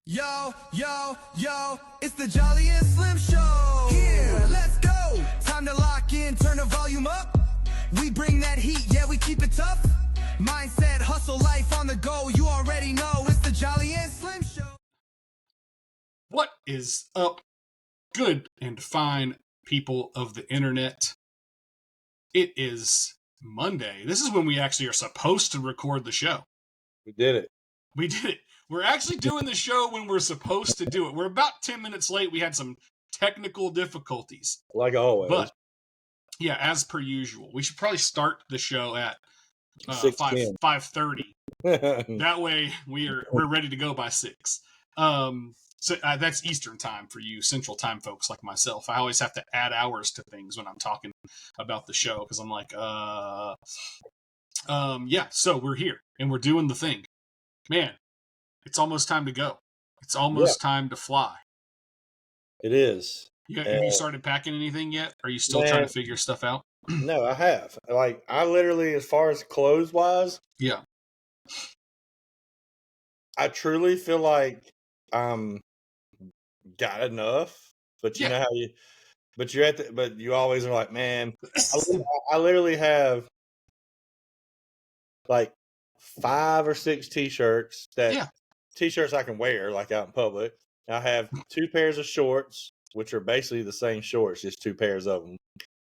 Yo, yo, yo, it's the Jolly and Slim Show. Here, let's go. Time to lock in, turn the volume up. We bring that heat, yeah, we keep it tough. Mindset, hustle, life on the go. You already know it's the Jolly and Slim Show. What is up, good and fine people of the internet? It is Monday. This is when we actually are supposed to record the show. We did it. We did it. We're actually doing the show when we're supposed to do it. We're about 10 minutes late. We had some technical difficulties. Like always. But, yeah, as per usual. We should probably start the show at 5:30. That way we're ready to go by 6. So that's Eastern time for you Central time folks like myself. I always have to add hours to things when I'm talking about the show because I'm like, yeah, so we're here and we're doing the thing. Man, it's almost time to go. It's almost time to fly. It is. Have you started packing anything yet? Are you still trying to figure stuff out? No, I have. Like, I literally, as far as clothes-wise, yeah, I truly feel like I'm got enough. But you know how you, but you're but you always are like, man, I literally have like 5 or 6 t-shirts t-shirts I can wear like out in public. I have 2 pairs of shorts, which are basically the same shorts, just 2 pairs of them.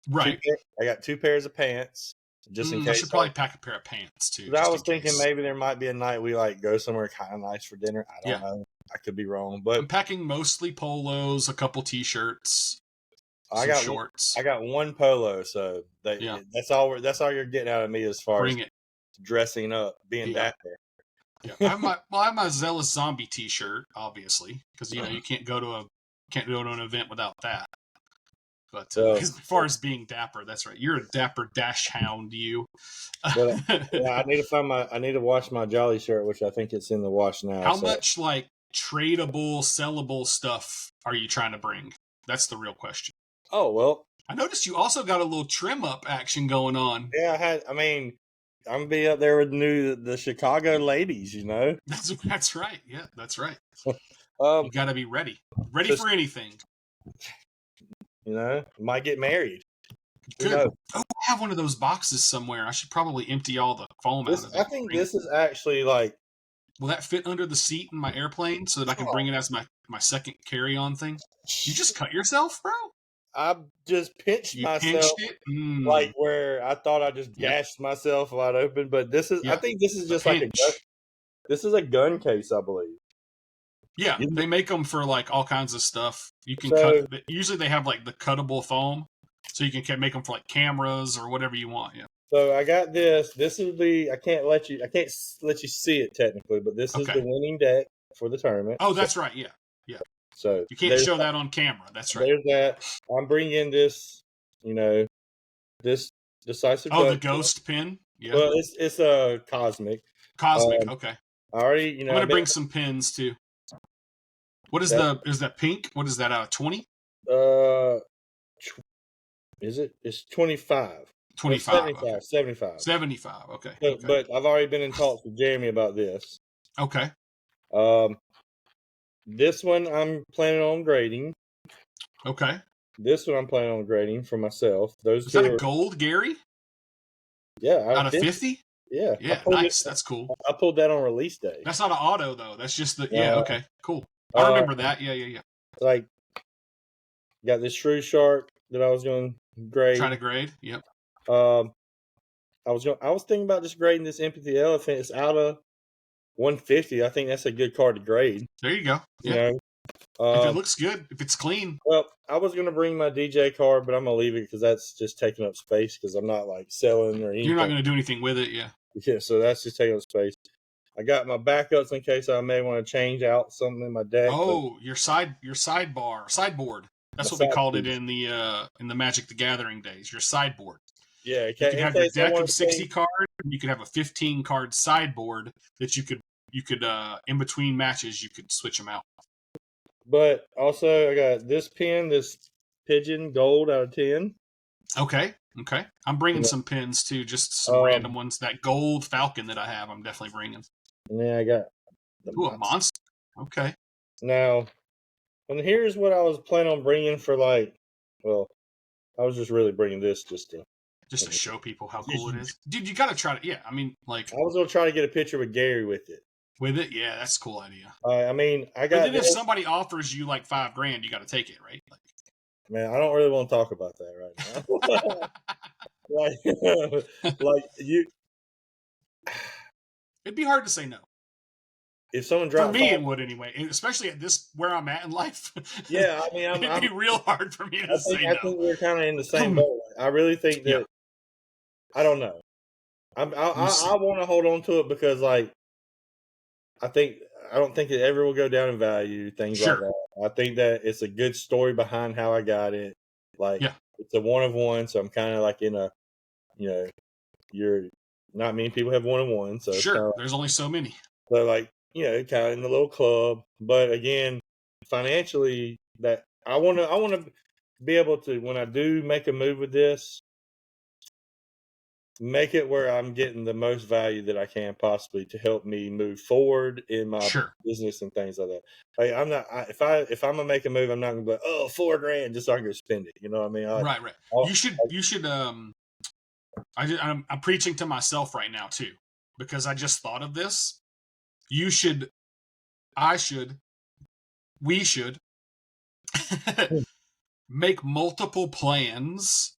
Right. I got 2 pairs of pants, just in case. I should probably pack a pair of pants too. I was thinking maybe there might be a night we like go somewhere kind of nice for dinner. I don't know. I could be wrong, but I'm packing mostly polos, a couple t-shirts, I got shorts. I got 1 polo, so that's all you're getting out of me as far as dressing up, being dapper. Yeah, I have my Zealous Zombie t-shirt, obviously, because you can't go to an event without that. But as far as being dapper, that's right. You're a dapper dash hound, you. But, I need to wash my Jolly shirt, which I think it's in the wash now. How much like tradable, sellable stuff are you trying to bring? That's the real question. Oh well, I noticed you also got a little trim up action going on. Yeah, I'm gonna be up there with the Chicago ladies, you know. That's right. Yeah, that's right. You got to be ready for anything. You know, might get married. Good. Oh, I have one of those boxes somewhere. I should probably empty all the foam out of it. I think this is actually like. Will that fit under the seat in my airplane so that I can bring it as my second carry-on thing? You just cut yourself, bro? I just pinched myself, like where I thought I just gashed myself wide open. But this is, I think this is just like this is a gun case, I believe. Yeah, they make them for like all kinds of stuff. You can cut. Usually they have like the cuttable foam, so you can make them for like cameras or whatever you want. Yeah. So I got this. This is I can't let you see it technically, but this is the winning deck for the tournament. Oh, that's right. Yeah, yeah. So you can't show that on camera. That's right. There's that. I'm bringing this. This decisive. Oh, the ghost pin. Yeah. Well, it's a cosmic. Cosmic. Okay. I already. I'm gonna bring some pins too. What is is that pink? What is that out of 20? Is it? It's 25. 25. 75. 75. Okay. But I've already been in talks with Jeremy about this. Okay. This one I'm planning on grading. Okay. This one I'm planning on grading for myself. Is that a gold, Gary? Yeah. Out of 50? Yeah. Yeah, nice. That's cool. I pulled that on release day. That's not an auto, though. That's just the... Yeah, okay. Cool. I remember that. Yeah. Like, got this Shrew Shark that I was going to grade. Try to grade? Yep. I was thinking about just grading this Empathy Elephant. It's out of 150. I think that's a good card to grade. There you go. Yeah. You know? If it looks good, if it's clean. Well, I was going to bring my DJ card, but I'm going to leave it because that's just taking up space because I'm not like selling or anything. You're not going to do anything with it, yeah. Yeah, so that's just taking up space. I got my backups in case I may want to change out something in my deck. Oh, your sideboard. That's what we called it in the Magic the Gathering days. Your sideboard. Yeah, you could have your deck of 60 cards. And you could have a 15 card sideboard that you could in between matches you could switch them out. But also I got this pin, this pigeon gold out of 10. Okay. I'm bringing some pins too, just some random ones. That gold falcon that I have, I'm definitely bringing. And then I got a monster. Okay. Now, and here's what I was planning on bringing for I was just really bringing this just to show people how cool it is. Dude, you got to try it. Yeah, I mean, like... I was going to try to get a picture with Gary with it. With it? Yeah, that's a cool idea. I mean, I got... But then if somebody offers you like $5,000, you got to take it, right? Like, man, I don't really want to talk about that right now. like you... It'd be hard to say no. If someone dropped... For me, it would anyway. Especially at this, where I'm at in life. Yeah, I mean, it'd be real hard for me to say no. I think we're kind of in the same boat. I really think that... Yeah. I don't know. I want to hold on to it because, like, I don't think it ever will go down in value, things like that. I think that it's a good story behind how I got it. Like, it's a one of one, so I'm kind of like in a, you're not many people have one of one, so there's only so many. So, like, kind of in the little club, but again, financially, that I want to be able to, when I do make a move with this, make it where I'm getting the most value that I can possibly to help me move forward in my business and things like that. Like, I'm not, if I'm gonna make a move, I'm not gonna be like, oh, $4,000 just so I can go spend it. You know what I mean? Right. You should. I'm preaching to myself right now too, because I just thought of this. We should make multiple plans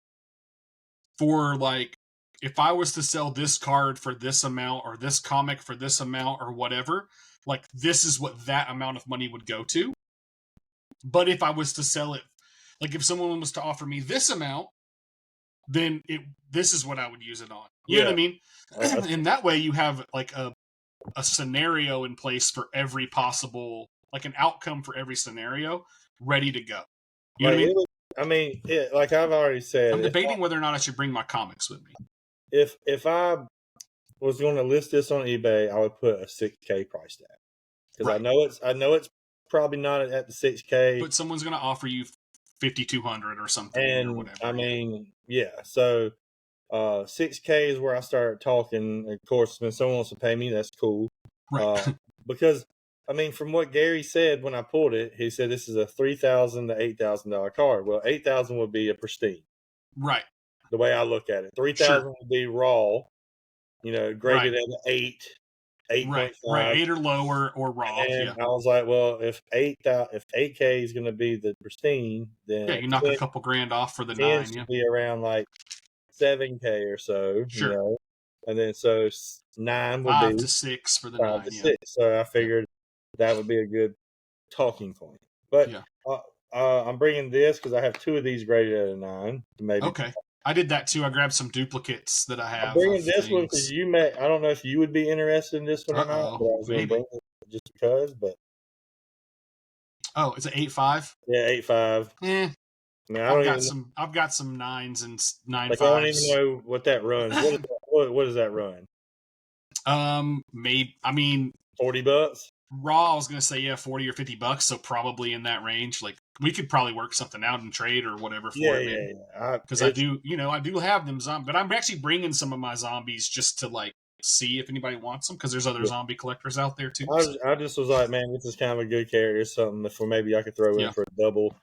for, like, if I was to sell this card for this amount or this comic for this amount or whatever, like, this is what that amount of money would go to. But if I was to sell it, like, if someone was to offer me this amount, then this is what I would use it on. You know what I mean? And that way you have, like, a scenario in place for every possible, like, an outcome for every scenario ready to go. You know what I mean? Like I've already said, I'm debating whether or not I should bring my comics with me. If I was going to list this on eBay, I would put a $6,000 price tag, because I know it's probably not at the $6,000, but someone's going to offer you $5,200 or something, and or whatever. I mean, so $6,000 is where I start talking. Of course, when someone wants to pay me, that's cool, right? Because I mean, from what Gary said when I pulled it, he said this is a $3,000 to $8,000 card. Well, $8,000 would be a pristine, right? The way I look at it, $3,000 would be raw, graded at an 8.5, 8 or lower, or raw. And I was like, well, if 8K is going to be the pristine, then you knock a couple grand off for the 9. Should be around like 7K or so, and then so 9 would 5 be to 6 for the 5 9. to 6. So I figured that would be a good talking point. But I'm bringing this because I have 2 of these graded at a 9. Maybe I did that too. I grabbed some duplicates that I have. I'm bringing this one because I don't know if you would be interested in this one or not, but I was going to bring it just because. But it's an 8.5. Yeah, 8.5. I mean, I've got some 9s and 9.5s. Like, I don't even know what that runs. What does that run? Maybe, I mean, $40 raw. I was gonna say $40 or $50, so probably in that range. Like, we could probably work something out and trade or whatever for it. Because I do have them zombies, but I'm actually bringing some of my zombies just to, like, see if anybody wants them, because there's other zombie collectors out there too. I just was like, man, this is kind of a good character, something for maybe I could throw in for a double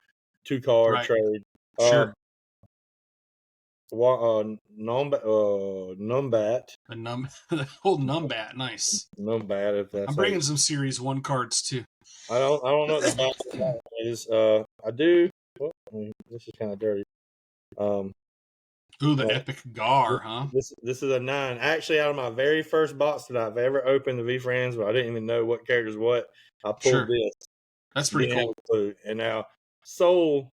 2-card trade. Sure. Numbat. The whole Numbat, nice. Numbat, if that's. I'm bringing some Series 1 cards too. I don't know what the box is. I do. This is kind of dirty. Ooh, the Epic Gar, huh? This is a 9. Actually, out of my very first box that I've ever opened, the VFRIENDS, but I didn't even know what characters what. I pulled this. That's pretty cool. And now Soul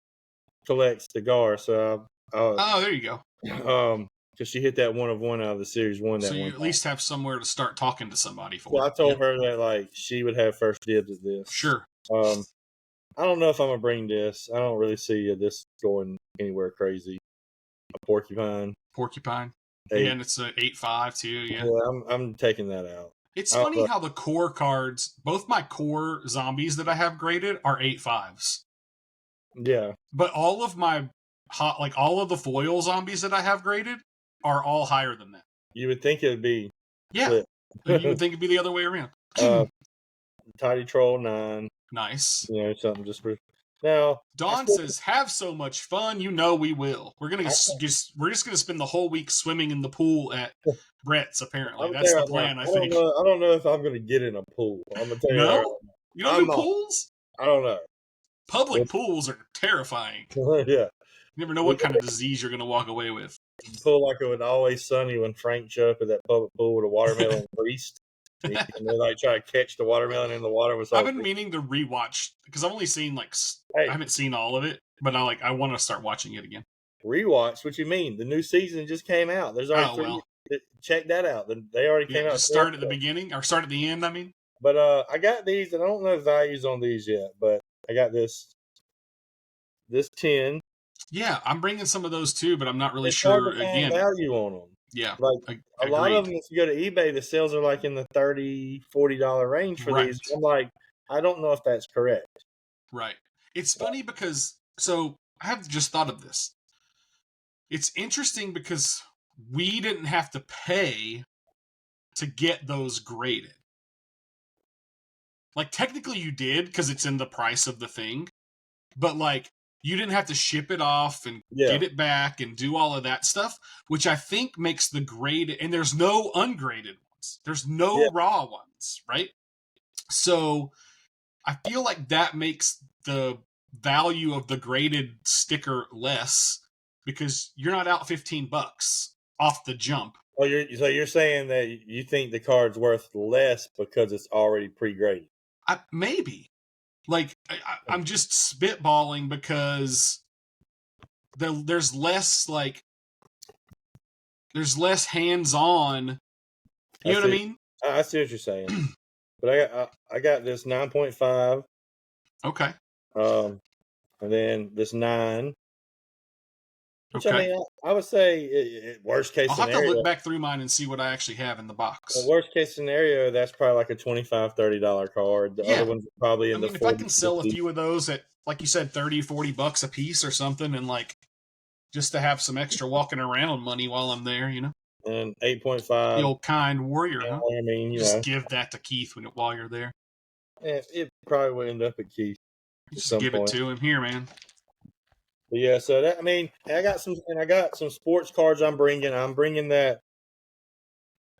collects the Gar, so there you go. Because she hit that 1 of 1 out of the Series 1. So you at least have somewhere to start talking to somebody for. Well, I told her that, like, she would have first dibs at this. Sure. I don't know if I'm gonna bring this. I don't really see this going anywhere crazy. A porcupine. And it's an 8.5 too. Yeah, I'm taking that out. It's funny how the core cards, both my core zombies that I have graded, are 8.5s. Yeah, but all of my all of the foil zombies that I have graded are all higher than that. You would think it would be. Yeah, you would think it'd be the other way around. Tidy Troll 9. Nice. You know, something just for now. Dawn says, "Have so much fun, you know we will. We're just gonna spend the whole week swimming in the pool at Brett's. Apparently, that's the plan. I think. I don't know if I'm gonna get in a pool. I'm gonna tell you that right No, now. you don't do pools. I don't know. Public pools are terrifying. Yeah. You never know what kind of disease you're gonna walk away with. Pool like it was Always Sunny when Frank showed up at that public pool with a watermelon greased. And they like try to catch the watermelon in the water. I've been meaning to rewatch because I've only seen I haven't seen all of it, but I want to start watching it again. Rewatch? What you mean? The new season just came out. There's already three. Check that out. They already came out. Just start at the beginning or start at the end. I mean, but I got these, and I don't know the values on these yet. But I got this 10. Yeah, I'm bringing some of those too, but I'm not really sure. Again, value on them. Yeah, like a lot of them. If you go to eBay, the sales are like in the $30-$40 range for these. I'm like, I don't know if that's correct. Right. It's funny because I have just thought of this. It's interesting because we didn't have to pay to get those graded. Like technically you did because it's in the price of the thing, but like you didn't have to ship it off and get it back and do all of that stuff, which I think makes the grade, and there's no ungraded ones. There's no raw ones, right? So I feel like that makes the value of the graded sticker less because you're not out $15 off the jump. Oh, you're saying that you think the card's worth less because it's already pre-graded? Maybe. Like, I'm just spitballing because there's less hands-on. You know what I mean? I see what you're saying. But I got this 9.5. Okay. And then this 9. Which, okay. I mean, I would say worst case scenario. I'll have to look back through mine and see what I actually have in the box. The worst case scenario, that's probably like a $25-$30 card. The other ones are probably in the 40, if I can sell a few of those at, like you said, $30-$40 a piece or something, and like just to have some extra walking around money while I'm there, you know. And 8.5. The old kind warrior, huh? I mean, just give that to Keith while you're there. Yeah, it probably would end up at Keith. Just give it to him here, man. But yeah, so that, I mean, I got some sports cards I'm bringing. I'm bringing that.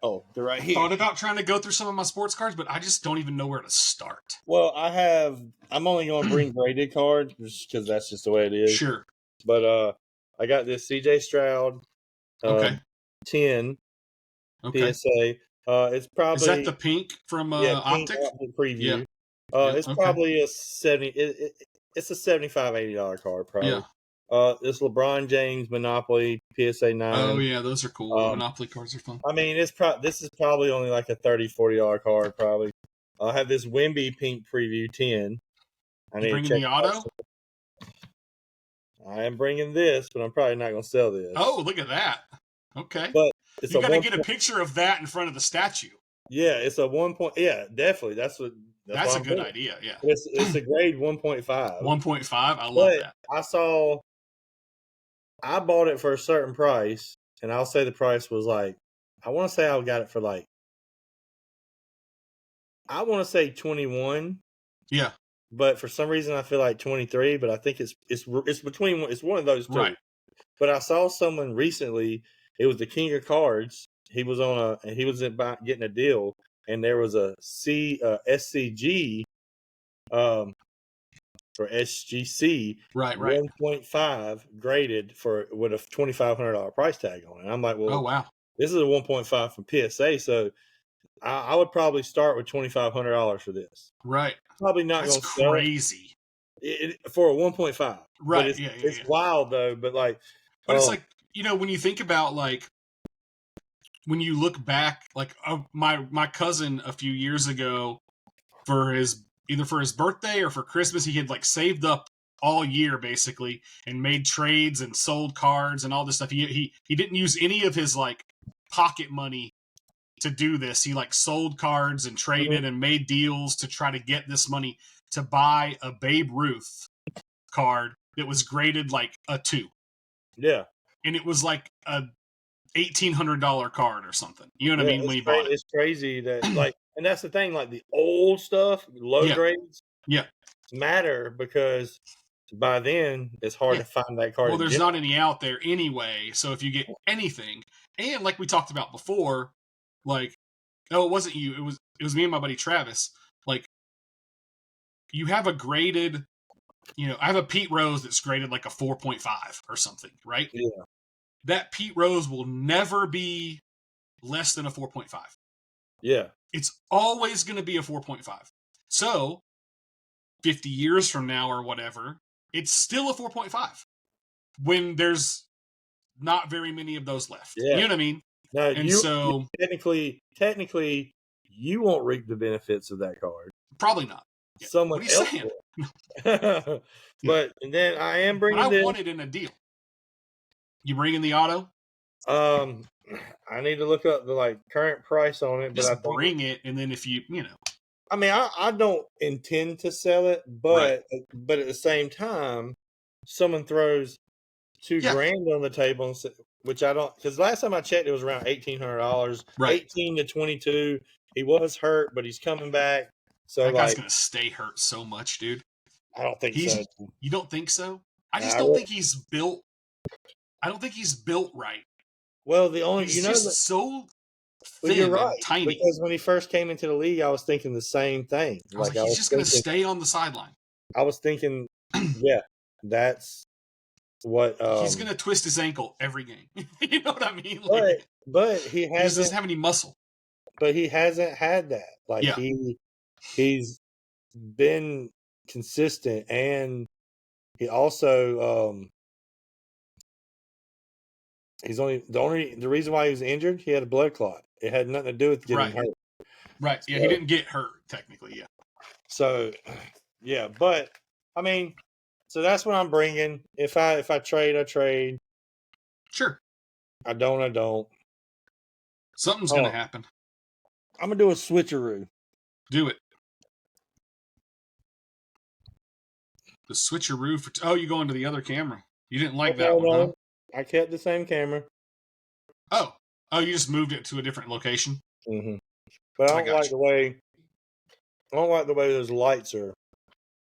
Oh, they're right here. Thought about trying to go through some of my sports cards, but I just don't even know where to start. Well, I'm only going to bring graded cards just because that's just the way it is. Sure. But I got this CJ Stroud 10 PSA. It's probably, is that the pink from Optic? Optic preview. Yeah. It's probably a 70. It's a $75-$80 card, probably. Yeah. This LeBron James Monopoly PSA 9. Oh yeah, those are cool. Monopoly cards are fun. I mean, this is probably only like a $30-$40 card, probably. I have this Wemby pink preview 10. You bringing the auto? I am bringing this, but I'm probably not going to sell this. Oh, look at that. Okay. But you got to get a picture of that in front of the statue. Yeah, it's a 1 point. Yeah, definitely. That's a good idea. Yeah. It's a grade 1.5. 1.5. I love that. I bought it for a certain price, and I'll say the price was like, I want to say I got it for like, I want to say 21. Yeah. But for some reason I feel like 23, but I think it's one of those two. Right. But I saw someone recently, it was the King of Cards. He was getting a deal, and there was a SCG for SGC, right, 1.5 graded with a $2,500 price tag on it. And I'm like, well, oh wow, this is a 1.5 from PSA, so I would probably start with $2,500 for this. Right, probably not going to sell crazy for a 1.5. Right, but it's wild though. But like, but it's like, you know, when you think about like, when you look back, like my cousin a few years ago, either for his birthday or for Christmas, he had like saved up all year basically and made trades and sold cards and all this stuff. He didn't use any of his like pocket money to do this. He like sold cards and traded and made deals to try to get this money to buy a Babe Ruth card that was graded like a 2. Yeah. And it was like a $1,800 card or something. You know what I mean? When he bought it. It's crazy that like, and that's the thing, like the old stuff, low grades. Yeah. matter because by then it's hard to find that card. Well, there's not any out there anyway. So if you get anything, and like we talked about before, like, oh, it wasn't you. It was me and my buddy Travis. Like, you have a graded, I have a Pete Rose that's graded like a 4.5 or something, right? Yeah. That Pete Rose will never be less than a 4.5. Yeah. It's always going to be a 4.5. So 50 years from now or whatever, it's still a 4.5 when there's not very many of those left. Yeah. You know what I mean? No, and so technically, you won't reap the benefits of that card. Probably not. Someone what are you else saying? But then I am bringing. But I want it in a deal. You bringing the auto? I need to look up the current price on it. Just bring it, and then if you. I mean, I don't intend to sell it, but at the same time, someone throws $2,000 on the table, which I don't, because last time I checked, it was around $1,800, right. 18 to 22. He was hurt, but he's coming back. So that guy's gonna stay hurt so much, dude. I don't think so. You don't think so? I just don't think he's built. I don't think he's built right. Well, he's just so thin you're right, and tiny. Because when he first came into the league, I was thinking the same thing. I was he's just going to stay on the sideline. I was thinking, yeah, that's what he's going to twist his ankle every game. You know what I mean? But he doesn't have any muscle. But he hasn't had that. He's been consistent, and he also the reason why he was injured, he had a blood clot. It had nothing to do with getting hurt. Right. Yeah, he didn't get hurt technically. Yeah. So, yeah, but I mean, so that's what I'm bringing. If I trade, I trade. Sure. I don't. Something's gonna happen. I'm gonna do a switcheroo. Do it. The switcheroo for you go into the other camera. You didn't like that one, huh? I kept the same camera. Oh, you just moved it to a different location. Mm-hmm. But I don't like the way. I don't like the way those lights are.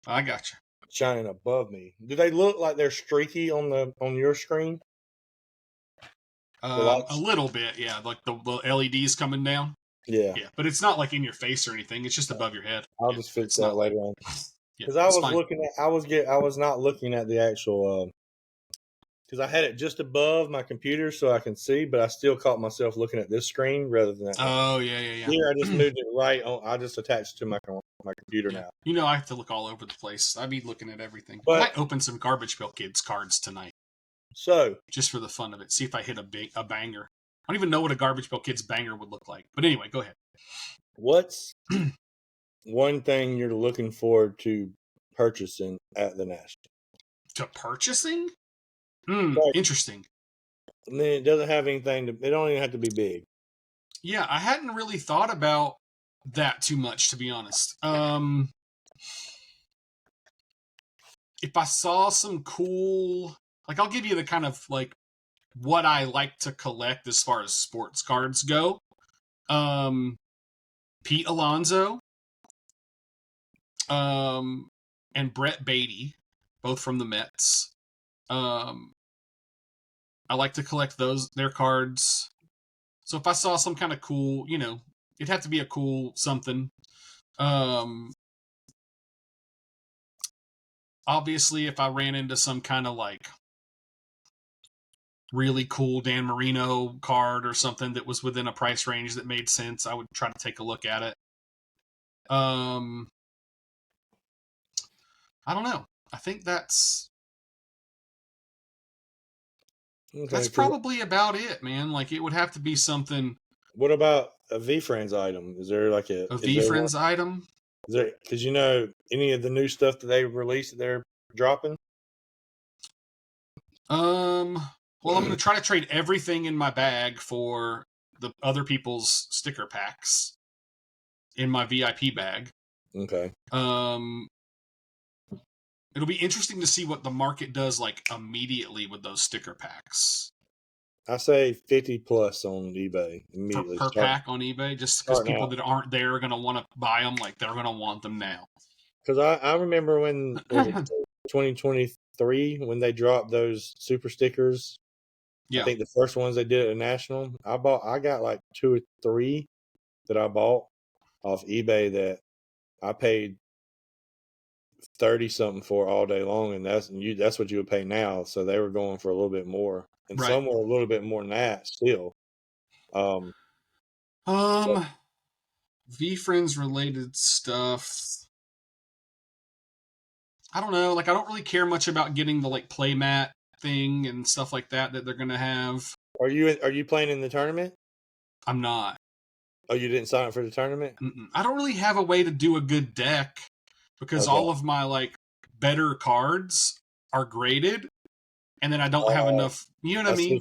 I got you. Shining above me. Do they look like they're streaky on your screen? A little bit, yeah. Like the LEDs coming down. Yeah. Yeah, but it's not like in your face or anything. It's just above your head. I'll just fix that later on. Because I was looking at, I was not looking at the actual. Because I had it just above my computer so I can see, but I still caught myself looking at this screen rather than that. Oh, yeah. Here, I just moved it right on. I just attached it to my computer now. I have to look all over the place. I'd be looking at everything. But I might open some Garbage Pail Kids cards tonight. So, just for the fun of it. See if I hit a banger. I don't even know what a Garbage Pail Kids banger would look like. But anyway, go ahead. What's one thing you're looking forward to purchasing at the National? To purchasing? Interesting. And then it doesn't have anything it don't even have to be big. Yeah, I hadn't really thought about that too much, to be honest. If I saw some cool, I'll give you the kind of what I like to collect as far as sports cards go. Pete Alonso, and Brett Beatty, both from the Mets. I like to collect their cards. So if I saw some kind of cool, it'd have to be a cool something. Obviously, if I ran into some kind of really cool Dan Marino card or something that was within a price range that made sense, I would try to take a look at it. I don't know. I think that's probably about it, man. It would have to be something. What about a VFRIENDS item? Is there a VFRIENDS item? Is there, because any of the new stuff that they released that they're dropping? Well, I'm going to try to trade everything in my bag for the other people's sticker packs in my VIP bag. Okay. It'll be interesting to see what the market does immediately with those sticker packs. I say 50 plus on eBay immediately. Per pack on eBay, just because people that aren't there are going to want to buy them. They're going to want them now. Because I remember when was it 2023 when they dropped those super stickers. Yeah. I think the first ones they did at the National. I got like 2 or 3 that I bought off eBay that I paid 30 something for all day long, and that's what you would pay now. So they were going for a little bit more, and Right. some were a little bit more than that still. So, VFRIENDS related stuff. I don't know. Like, I don't really care much about getting the like playmat thing and stuff like that they're gonna have. are you playing in the tournament? I'm not. Oh, you didn't sign up for the tournament? I don't really have a way to do a good deck because Okay. all of my like better cards are graded, and then I don't have enough. You know what I mean?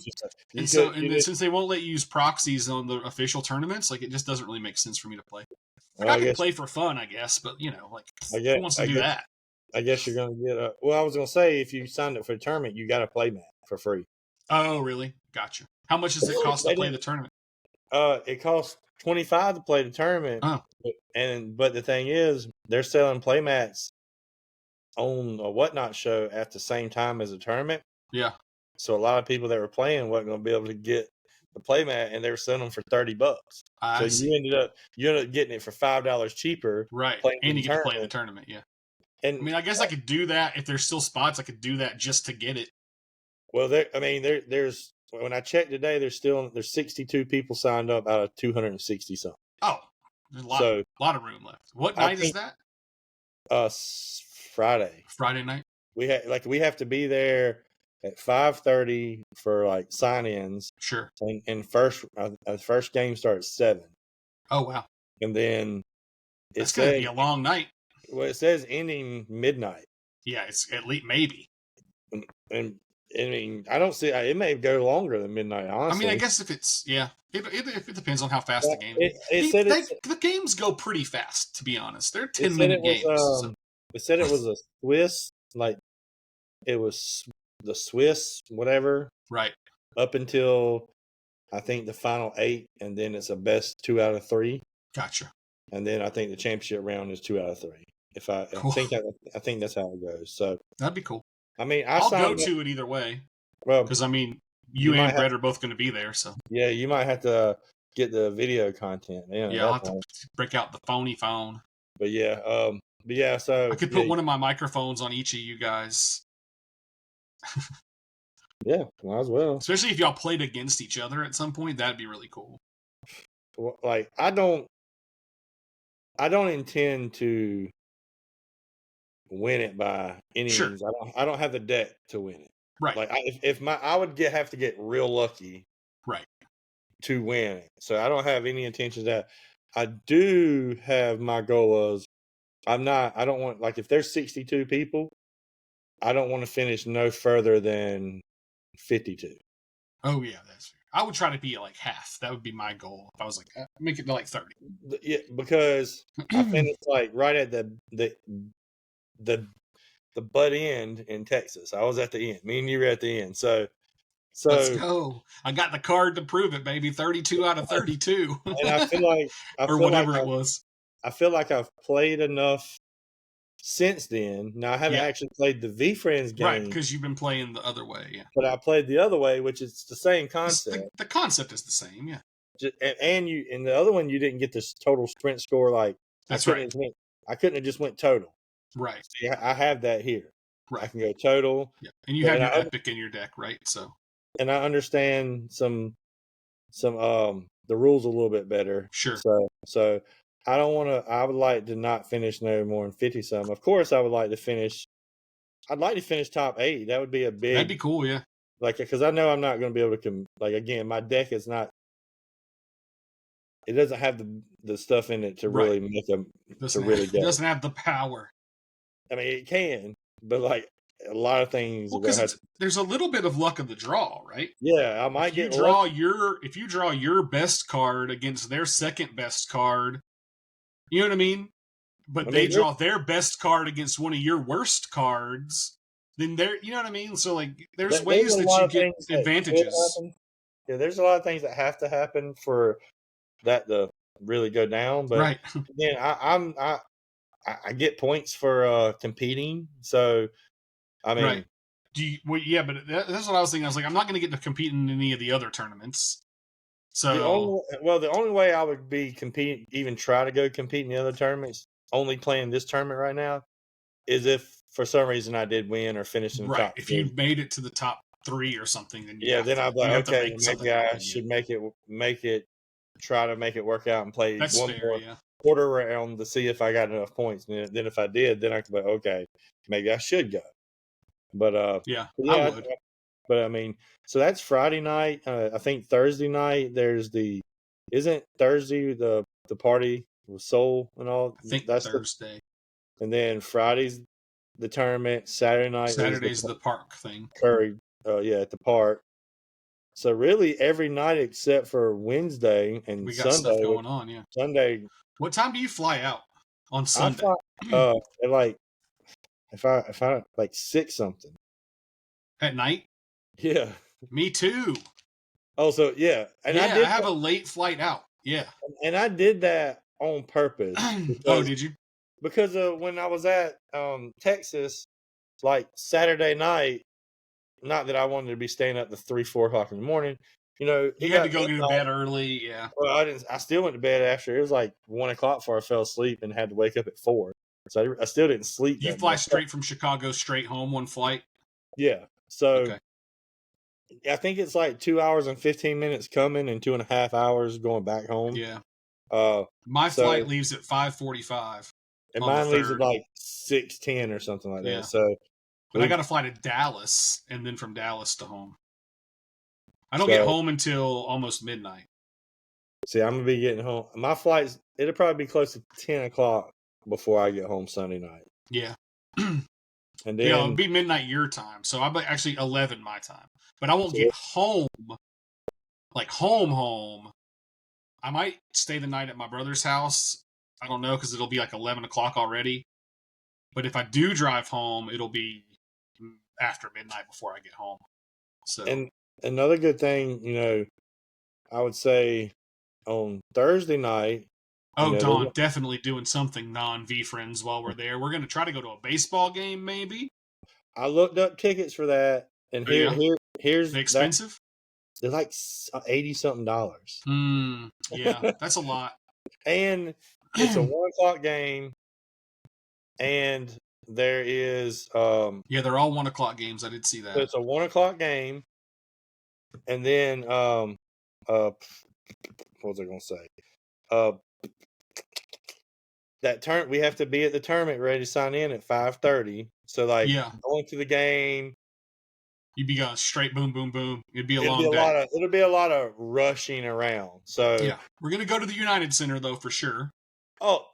Since they won't let you use proxies on the official tournaments, like it just doesn't really make sense for me to play. Like I can play for fun, I guess, but you know, like who wants to do that? I guess you're gonna get well, I was gonna say if you signed up for the tournament, you got a play mat for free. Oh, really? Gotcha. How much does it cost to play the tournament? It costs $25 to play the tournament. Oh. But the thing is, they're selling play mats on a Whatnot show at the same time as the tournament. Yeah. So a lot of people that were playing wasn't going to be able to get the playmat, and they were selling them for $30. So you ended up getting it for $5 cheaper. Right, and you get to play in the tournament. Yeah. And I mean, I guess I could do that if there's still spots. I could do that just to get it. Well, there's when I checked today, there's 62 people signed up out of 260 something. Oh, there's a lot of room left. What night is that? Friday. Friday night. We have to be there at 5:30 for like sign-ins. Sure. And first game starts 7. Oh wow. And then it's gonna be a long night. Well, it says ending midnight. Yeah, it's at least maybe. And I mean, I don't see it may go longer than midnight. Honestly, I mean, I guess if it's it depends on how fast the game. The games go pretty fast, to be honest. They're 10-minute games. It said it was a Swiss, like it was the Swiss whatever, right? Up until I think the final 8, and then it's a best 2 out of 3. Gotcha. And then I think the championship round is 2 out of 3. I think that's how it goes. So that'd be cool. I mean, I'll go to it either way. Well, because I mean, you and Brett are both going to be there, so yeah, you might have to get the video content. Yeah, I'll have to break out the phony phone. But yeah, so I could put one of my microphones on each of you guys. Yeah, might as well. Especially if y'all played against each other at some point, that'd be really cool. Like I don't intend to win it by any means. I don't have the deck to win it. Right. Like I would have to get real lucky. Right. To win it. So I don't have any intentions of that. I do have my goal is I don't want, like, if there's 62 people, I don't want to finish no further than 52. Oh yeah, that's fair. I would try to be at like half. That would be my goal. If I was like, make it to like 30. Yeah, because I finished like right at the butt end in Texas. I was at the end. Me and you were at the end. So let's go. I got the card to prove it, baby. 32 out of 32. And I feel like or whatever it was. I feel like I've played enough since then. Now I haven't actually played the VFRIENDS game. Right, because you've been playing the other way, yeah. But I played the other way, which is the same concept. The concept is the same, yeah. And in the other one, you didn't get this total sprint score. Like that's right. I couldn't have just went total. Right. See, I have that here. Right. I can go total. Yeah. And you have your epic in your deck, right? So. And I understand some the rules a little bit better. Sure. So I don't want to. I would like to not finish no more than 50 some. Of course, I would like to finish. I'd like to finish top 8. That would be a big. That'd be cool, yeah. Like, because I know I'm not going to be able to. Like, again, my deck is not. It doesn't have the stuff in it to really make them to really go. It doesn't have the power. I mean, it can, but like a lot of things. Well, because there's a little bit of luck of the draw, right? Yeah, I might if you draw your best card against their second best card, you know what I mean? But they draw their best card against one of your worst cards, then you know what I mean? So like there's ways that you get advantages. Yeah, there's a lot of things that have to happen for that to really go down. But right. again, I get points for competing. So I mean, right. Yeah, but that's what I was thinking. I was like, I'm not going to get to compete in any of the other tournaments. So the only way I would be competing, even try to go compete in the other tournaments, only playing this tournament right now, is if for some reason I did win or finish in the top if 3. you made it to the top 3 or something, then Then I'd be like, okay, maybe I happen should make it, try to make it work out and play That's one fair, more yeah. quarter round to see if I got enough points. And then if I did, then I could be like, okay, maybe I should go. But yeah, yeah, I would. but I mean, so that's Friday night. I think Thursday night there's isn't Thursday the party with Soul and all? I think That's Thursday. and then Friday's the tournament. Saturday night Saturday's is the park thing. Curry. At the park. So really every night except for Wednesday and We got Sunday. stuff going on, yeah. Sunday. What time do you fly out on Sunday? I fly, at like if I like 6 something. At night? Yeah. Me too. Oh, so yeah, and I have a late flight out. Yeah, and I did that on purpose. Oh, did you? Because when I was at Texas, like Saturday night, not that I wanted to be staying up to 3-4 o'clock in the morning. You had to go to bed early. Yeah. Well, I didn't. I still went to bed after it was like 1 o'clock before I fell asleep and had to wake up at 4. So I still didn't sleep. You fly straight from Chicago straight home one flight. Yeah. So I think it's like 2 hours and 15 minutes coming and 2.5 hours going back home. Yeah. My My flight leaves at 5:45. And mine leaves at like 6:10 or something like that. So, but I got to fly to Dallas and then from Dallas to home. I don't get home until almost midnight. See, I'm gonna be getting home. My flight's it'll probably be close to 10 o'clock before I get home Sunday night. Yeah. And then it'll be midnight your time, so I'll be actually 11 my time. But I won't get home, like home. I might stay the night at my brother's house. I don't know, because it'll be like 11 o'clock already. But if I do drive home, it'll be after midnight before I get home. So, and another good thing, I would say on Thursday night. Oh, Don, definitely doing something non-VFRIENDS while we're there. We're going to try to go to a baseball game, maybe. I looked up tickets for that, and here's they expensive. They're like $80-something. Yeah, that's a lot. And it's a 1 o'clock game, and there is they're all 1 o'clock games. I did see that. So it's a 1 o'clock game, and then what was I going to say? That we have to be at the tournament ready to sign in at 5:30. So going to the game, you'd be going straight boom, boom, boom. It'd be a long day. It'll be a lot of rushing around. So we're gonna go to the United Center though for sure. Oh,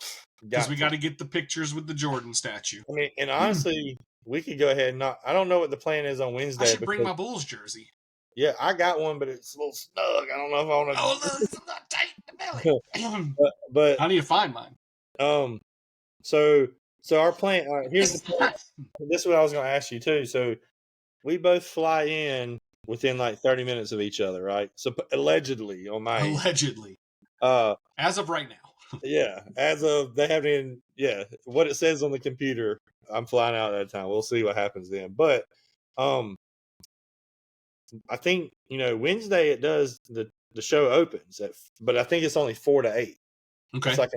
because we got to get the pictures with the Jordan statue. I mean, and honestly, we could go ahead and I don't know what the plan is on Wednesday. I should bring my Bulls jersey. Yeah, I got one, but it's a little snug. I don't know if I want to. Oh, look, it's not tight in the belly. but I need to find mine. So our plan. Here's the plan. This is what I was going to ask you too. So we both fly in within like 30 minutes of each other, right? So allegedly on my allegedly. As of right now. Yeah, as of they haven't even. Yeah, what it says on the computer. I'm flying out at that time. We'll see what happens then. But I think Wednesday it does the show opens but I think it's only 4 to 8. Okay.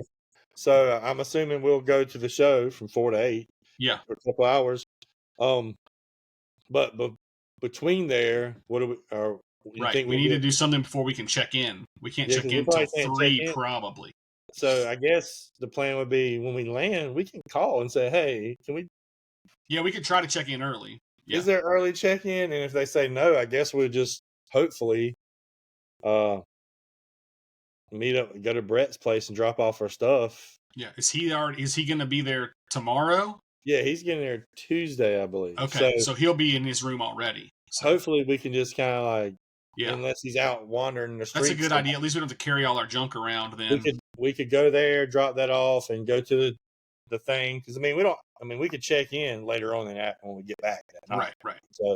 So I'm assuming we'll go to the show from 4 to 8. Yeah. For a couple hours. But between there, what do we? Right. We need to do something before we can check in. We can't check in until 3 probably. So I guess the plan would be when we land, we can call and say, "Hey, can we?" Yeah, we could try to check in early. Yeah. Is there early check-in? And if they say no, I guess we'll just hopefully meet up, go to Brett's place and drop off our stuff. Yeah. Is he going to be there tomorrow? Yeah, he's getting there Tuesday, I believe. Okay, so he'll be in his room already. So. Hopefully we can just kind of unless he's out wandering the streets. That's a good idea. At least we don't have to carry all our junk around then. We could go there, drop that off, and go to the thing. Because we could check in later on when we get back that night. Right. So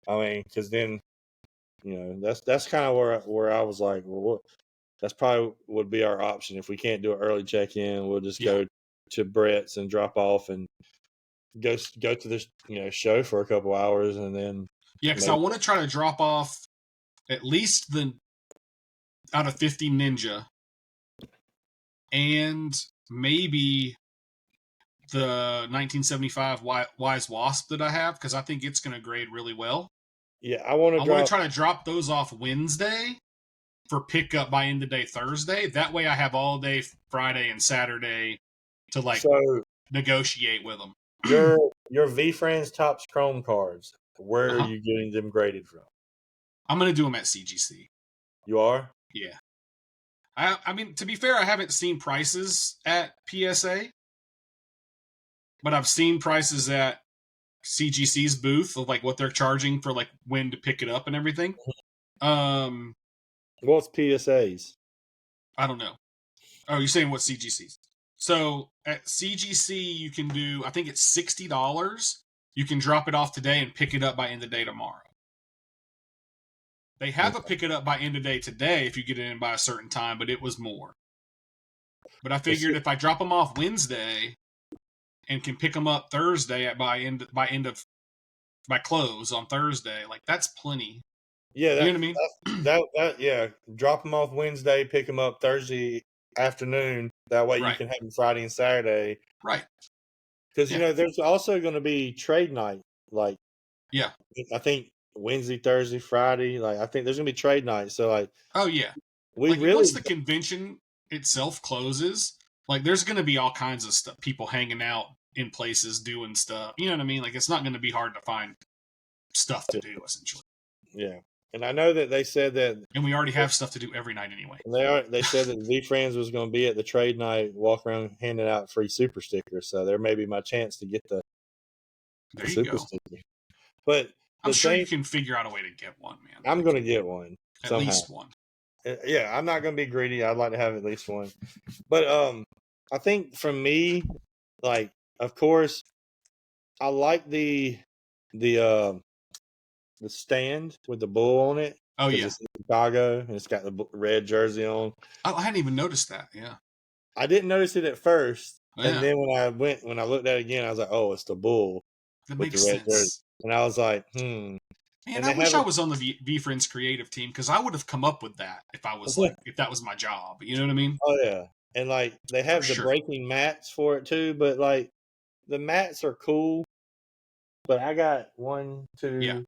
because then that's kind of where I was like, well, that's probably would be our option if we can't do an early check in. We'll just go to Brett's and drop off and go to this show for a couple hours and then because I want to try to drop off at least out of 50 Ninja and maybe the 1975 Wise Wasp that I have, because I think it's going to grade really well. Yeah, I want to try to drop those off Wednesday for pickup by end of day Thursday. That way I have all day Friday and Saturday to negotiate with them. Your VFRIENDS Topps Chrome cards, where are you getting them graded from? I'm going to do them at CGC. You are? Yeah. I mean, to be fair, I haven't seen prices at PSA, but I've seen prices at CGC's booth of like what they're charging for like when to pick it up and everything. What's PSA's? I don't know. Oh, you're saying what CGC's? So at CGC you can do, I think it's $60. You can drop it off today and pick it up by end of day tomorrow. They have a pick it up by end of day today if you get it in by a certain time, but it was more. But I figured if I drop them off Wednesday and can pick them up Thursday by close on Thursday, like that's plenty. Yeah, you know what I mean. Yeah. Drop them off Wednesday, pick them up Thursday afternoon. That way you can have them Friday and Saturday. Right. Because there's also going to be trade night. Like, I think Wednesday, Thursday, Friday. Like, I think there's going to be trade night. So, like, oh yeah, once the convention itself closes, like, there's going to be all kinds of stuff, people hanging out in places doing stuff. You know what I mean? Like, it's not going to be hard to find stuff to do, essentially. Yeah. And I know that they said that, and we already have stuff to do every night anyway. They said that VFRIENDS was going to be at the trade night, walk around handing out free super stickers. So there may be my chance to get the super sticker. But I'm sure you can figure out a way to get one, man. I'm going to get one. At least one. Yeah, I'm not going to be greedy. I'd like to have at least one. But I think for me, like, of course, I like the stand with the bull on it. Oh yeah, it's in Chicago and it's got the red jersey on. Oh, I hadn't even noticed that. Yeah, I didn't notice it at first, and then when I looked at it again, I was like, "Oh, it's the bull that with makes the red sense." jersey. And I was like, Man, I wish I was on the VFRIENDS creative team because I would have come up with that if I was if that was my job. You know what I mean? Oh yeah, and like they have the breaking mats for it too, but like the mats are cool. But I got 1, 2. Yeah.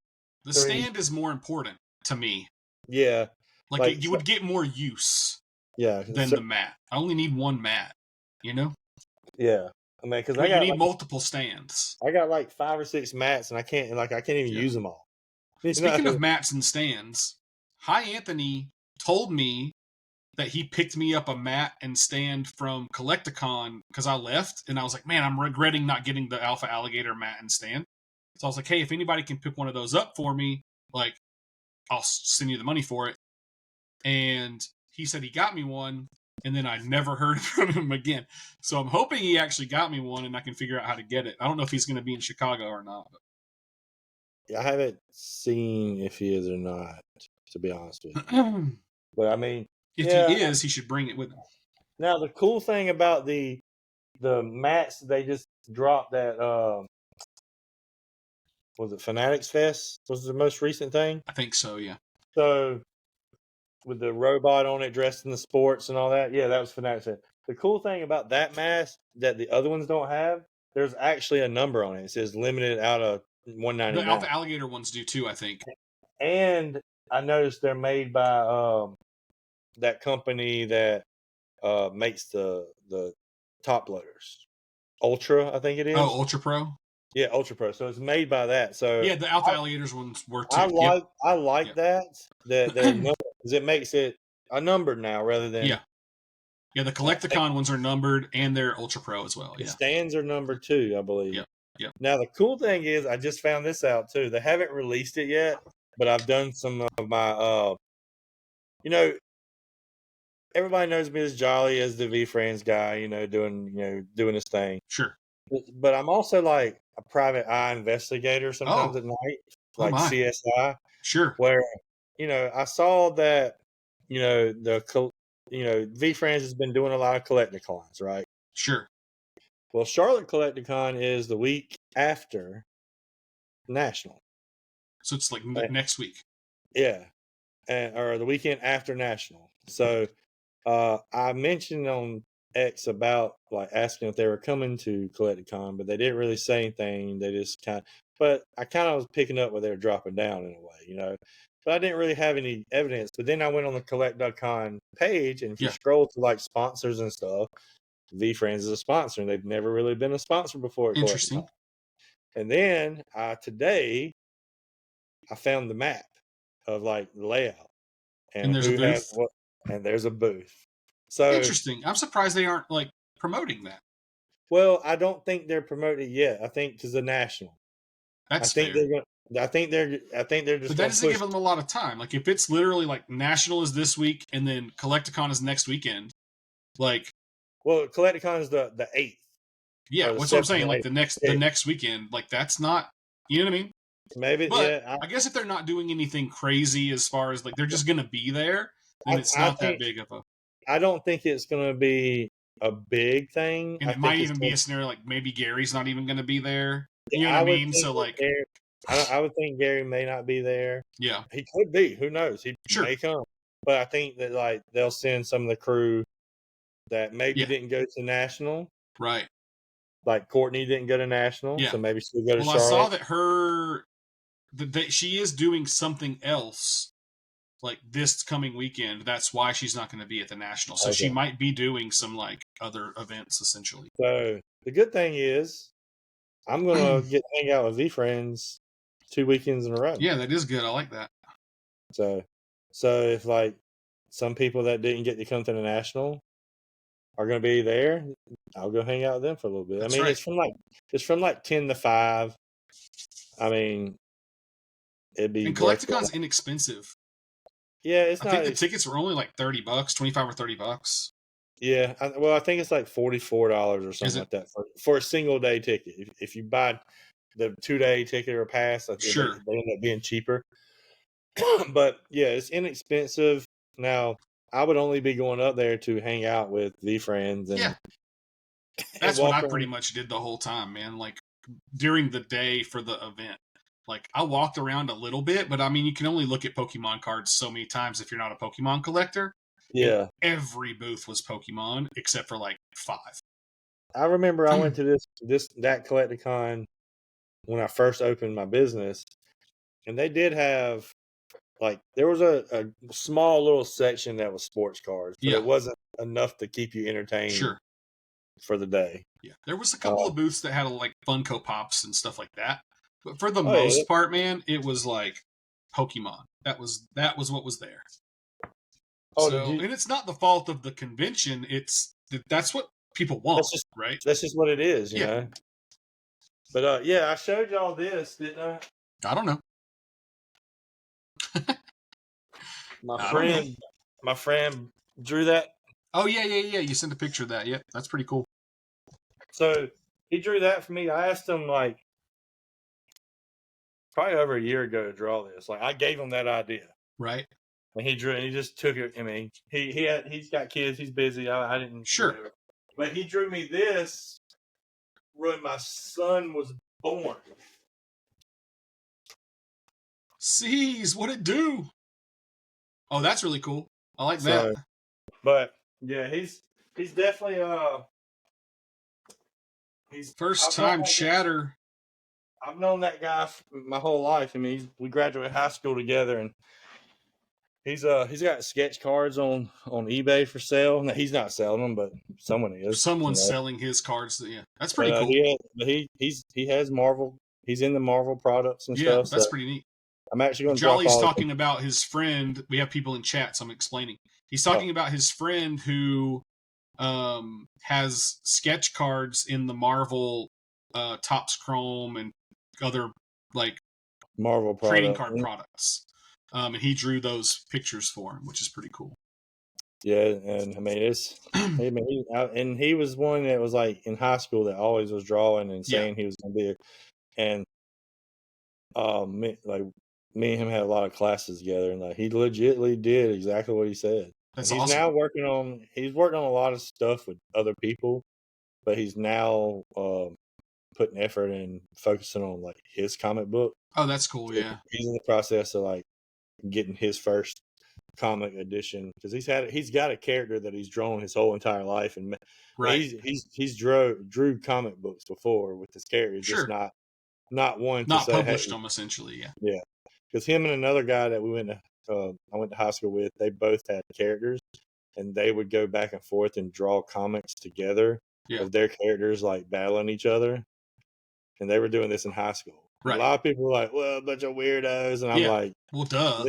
The stand is more important to me. Yeah. Like you would get more use than the mat. I only need one mat, you know? Yeah. I mean, because you need multiple stands. I got like 5 or 6 mats and I can't even use them all. Speaking of mats and stands, Hi Anthony told me that he picked me up a mat and stand from Collecticon because I left and I was like, man, I'm regretting not getting the Alpha Alligator mat and stand. So I was like, hey, if anybody can pick one of those up for me, like, I'll send you the money for it. And he said he got me one, and then I never heard from him again. So I'm hoping he actually got me one, and I can figure out how to get it. I don't know if he's going to be in Chicago or not. But. Yeah, I haven't seen if he is or not, to be honest with you. But I mean, if he is, he should bring it with him. Now, the cool thing about the mats, they just dropped that. Was it Fanatics Fest? Was the most recent thing? I think so, yeah. So, with the robot on it, dressed in the sports and all that, yeah, that was Fanatics Fest. The cool thing about that mask that the other ones don't have, there's actually a number on it. It says limited out of 199. The Alpha Alligator ones do too, I think. And I noticed they're made by that company that makes the top loaders. Ultra, I think it is. Oh, Ultra Pro? Yeah, Ultra Pro. So it's made by that. So yeah, the Alpha Alligators ones were too. I like that they're numbered because it makes it a numbered now rather than yeah. The Collecticon ones are numbered and they're Ultra Pro as well. The stands are numbered too, I believe. Yeah. Now the cool thing is, I just found this out too. They haven't released it yet, but I've done some of my everybody knows me as Jolly, as the VFRIENDS guy, doing his thing. Sure. But I'm also like a private eye investigator sometimes at night, like CSI. Sure. Where, I saw that, VFRIENDS has been doing a lot of Collecticons, right? Sure. Well, Charlotte Collecticon is the week after National. So it's like next week. Yeah. Or the weekend after National. So I mentioned on X about like asking if they were coming to Collecticon, but they didn't really say anything. They just but I kind of was picking up where they were dropping down in a way, you know. But I didn't really have any evidence. But then I went on the Collecticon page, and if you scroll to like sponsors and stuff, VFRIENDS is a sponsor, and they've never really been a sponsor before at Interesting. Collecticon. And then today I found the map of like the layout and there's a who has booth. what, and there's a booth. So interesting. I'm surprised they aren't like promoting that. Well, I don't think they're promoting it yet. I think because the national. That's I think fair. they're going. I think they're just. But that doesn't give them a lot of time. Like if it's literally like National is this week and then Collecticon is next weekend, like. Well, Collecticon is the 8th. Yeah, that's what I'm saying. Like the next weekend, like that's not. You know what I mean? Maybe. But yeah. I guess if they're not doing anything crazy as far as like they're just gonna be there, then it's not that big of a. I don't think it's gonna be a big thing. And it might even be a scenario like maybe Gary's not even gonna be there. You know what I mean? So like. I would think Gary may not be there. Yeah. He could be. Who knows? He may come. But I think that like they'll send some of the crew that maybe didn't go to National. Right. Like Courtney didn't go to National. So maybe she'll go to Charlotte. I saw that she is doing something else like this coming weekend. That's why she's not going to be at the National. So she might be doing some like other events essentially. So the good thing is I'm going to get to hang out with VFRIENDS 2 weekends in a row. Yeah, that is good. I like that. So if like some people that didn't get to come to the National are going to be there, I'll go hang out with them for a little bit. That's I mean, right. it's from like 10 to 5. I mean, it'd be. And Collecticon's inexpensive. Yeah, it's not. I think the tickets were only like $30, $25 or $30. Yeah, I think it's like $44 or something like that for a single day ticket. If you buy the 2-day ticket or pass, they end up being cheaper. But yeah, it's inexpensive. Now, I would only be going up there to hang out with VFRIENDS and that's what I pretty much did the whole time, man. Like during the day for the event. Like I walked around a little bit, but I mean you can only look at Pokemon cards so many times if you're not a Pokemon collector. Yeah. And every booth was Pokemon except for like 5. I remember I went to that Collecticon when I first opened my business, and they did have like there was a small little section that was sports cards, but it wasn't enough to keep you entertained for the day. Yeah. There was a couple of booths that had like Funko Pops and stuff like that. But for the most part, man, it was like Pokemon. That was what was there. And it's not the fault of the convention. That's what people want, right? That's just what it is, you know. But I showed y'all this, didn't I? I don't know. My friend drew that. Oh yeah. You sent a picture of that. Yeah, that's pretty cool. So he drew that for me. I asked him like probably over a year ago to draw this. Like I gave him that idea, right? And he drew it. And he just took it. I mean, he's got kids. He's busy. I didn't. Sure. But he drew me this when my son was born. Sees what it do. Oh, that's really cool. I like that. But yeah, he's definitely he's first time chatter. I've known that guy my whole life. I mean, we graduated high school together, and he's got sketch cards on eBay for sale. Now, he's not selling them, but someone is. Someone's selling his cards. Yeah, that's pretty cool. He has Marvel. He's in the Marvel products and stuff. Yeah, that's pretty neat. I'm actually going to. Jolly's talking about his friend. We have people in chat, so I'm explaining. He's talking about his friend who has sketch cards in the Marvel Topps Chrome and other like Marvel trading card products. And he drew those pictures for him, which is pretty cool. Yeah, and I mean and he was one that was like in high school that always was drawing and saying he was going to be, and me and him had a lot of classes together, and like he legitimately did exactly what he said. That's he's awesome. Now working on a lot of stuff with other people, but he's now putting effort and focusing on like his comic book. Oh, that's cool. Yeah, he's in the process of like getting his first comic edition because he's got a character that he's drawn his whole entire life, and right. he's drew comic books before with his characters, Sure. just not one to not say, published hey, them essentially. yeah. Because him and another guy that I went to high school with, they both had characters, and they would go back and forth and draw comics together of their characters like battling each other, and they were doing this in high school. Right. A lot of people were like, "Well, a bunch of weirdos," and I'm like, "Well, duh."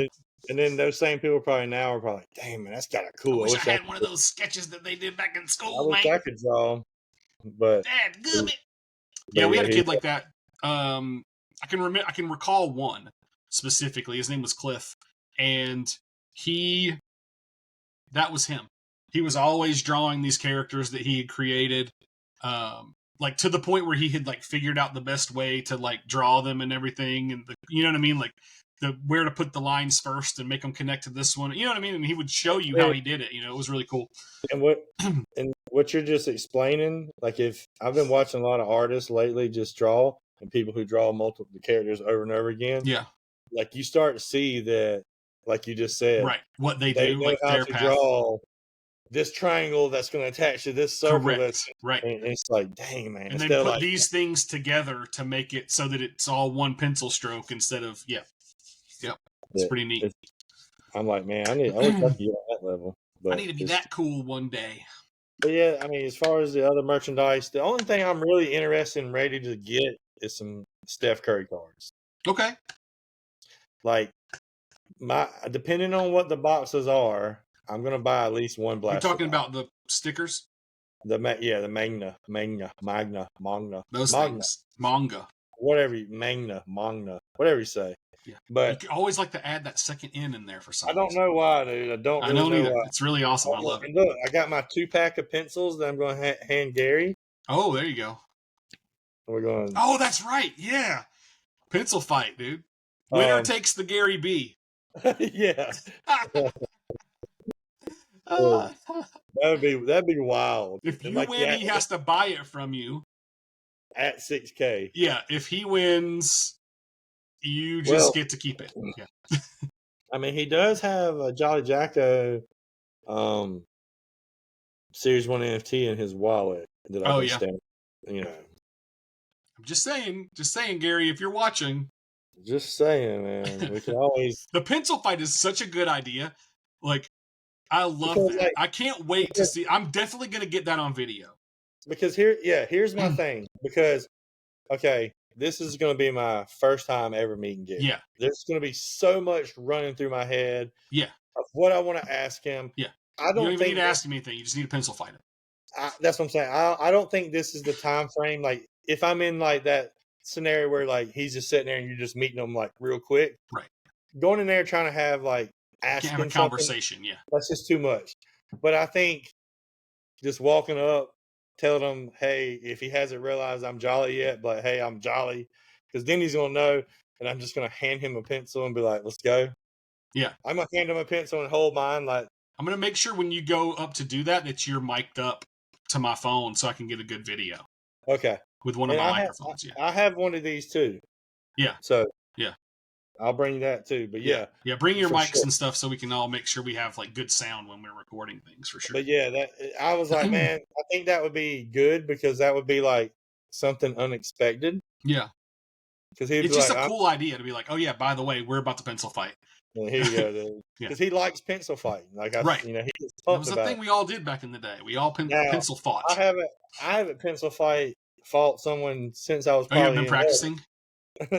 And then those same people probably now are probably like, "Dang, man, that's kind of cool." I wish I had one of those sketches that they did back in school. I wish I could draw, but yeah, we had a kid like that. I can recall one specifically. His name was Cliff, and that was him. He was always drawing these characters that he had created, like to the point where he had like figured out the best way to like draw them and everything, and you know what I mean, like where to put the lines first and make them connect to this one. You know what I mean? And he would show you how he did it. You know, it was really cool. And what you're just explaining, like if I've been watching a lot of artists lately just draw, and people who draw multiple characters over and over again. Yeah. Like you start to see that, like you just said, right? What they do, like how their to path. Draw this triangle that's going to attach to this circle. Correct. Right. And it's like, dang, man. And they put these things together to make it so that it's all one pencil stroke instead of It's pretty neat. I'm like, man, I wish I could get on that level. But I need to be that cool one day. But yeah, I mean, as far as the other merchandise, the only thing I'm really interested and ready to get is some Steph Curry cards. Okay. Like depending on what the boxes are, I'm gonna buy at least one blaster. You're talking about the stickers? The Magna. Those things. Manga. Whatever whatever you say. Yeah. But you always like to add that second N in there for some reason. I don't know why, dude. I don't really know why. It's really awesome. I love it. Look, I got my 2-pack of pencils that I'm going to hand Gary. Oh, there you go. We're going. Oh, that's right. Yeah. Pencil fight, dude. Winner takes the Gary Vee. Yeah. That'd be wild. If you win, he has to buy it from you at $6K. Yeah, if he wins, you just get to keep it. Yeah. I mean, he does have a Jolly Jacko Series 1 NFT in his wallet that I understand. You know. I'm just saying, Gary, if you're watching. Just saying, man. We can always. The pencil fight is such a good idea. Like, I love that. Like, I can't wait to see. I'm definitely going to get that on video. Because here's my thing. Because, okay, this is going to be my first time ever meeting Gary. Yeah. There's going to be so much running through my head. Yeah. Of what I want to ask him. Yeah. I don't you don't even need to ask him anything. You just need a pencil fight him. That's what I'm saying. I don't think this is the time frame. Like, if I'm in like that scenario where like he's just sitting there and you're just meeting him like real quick. Right. Going in there trying to have like have a conversation. Yeah. That's just too much. But I think just walking up, telling him, hey, if he hasn't realized I'm Jolly yet, but hey, I'm Jolly, because then he's gonna know, and I'm just gonna hand him a pencil and be like, let's go. Yeah. I'm gonna hand him a pencil and hold mine like. I'm gonna make sure when you go up to do that you're mic'd up to my phone so I can get a good video. Okay. With one of my microphones. I have one of these too. Yeah. So yeah. I'll bring that too. But yeah. Yeah, bring your mics and stuff so we can all make sure we have like good sound when we're recording things for sure. But yeah, I was like, man, I think that would be good because that would be like something unexpected. Yeah. Because it's just a cool idea to be like, oh yeah, by the way, we're about to pencil fight. Well, here you go, dude. Because he likes pencil fighting. Like right. You know, he gets pumped. That was the thing we all did back in the day. We all pencil fought. I haven't pencil fought someone since I was probably. Oh, you've been practicing?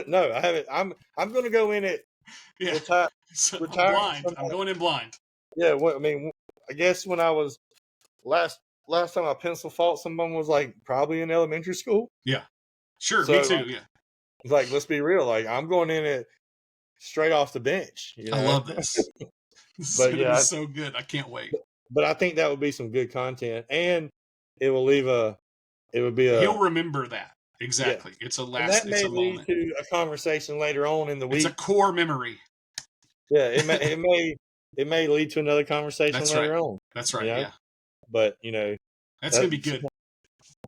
No, I haven't. I'm going to go in it. Yeah. Retire blind. I'm going in blind. Yeah. I mean, I guess when I was last time I pencil fought someone was like probably in elementary school. Yeah. Sure. So, me too. Yeah. Like, let's be real. Like, I'm going in it straight off the bench. You know? I love this. This is gonna be so good. I can't wait. But I think that would be some good content, and it will leave He'll remember that. Exactly. Yeah. It's a last. And that may lead to a conversation later on in the week. It's a core memory. Yeah, it may lead to another conversation later on. That's right. You know? Yeah. But you know, that's gonna be good.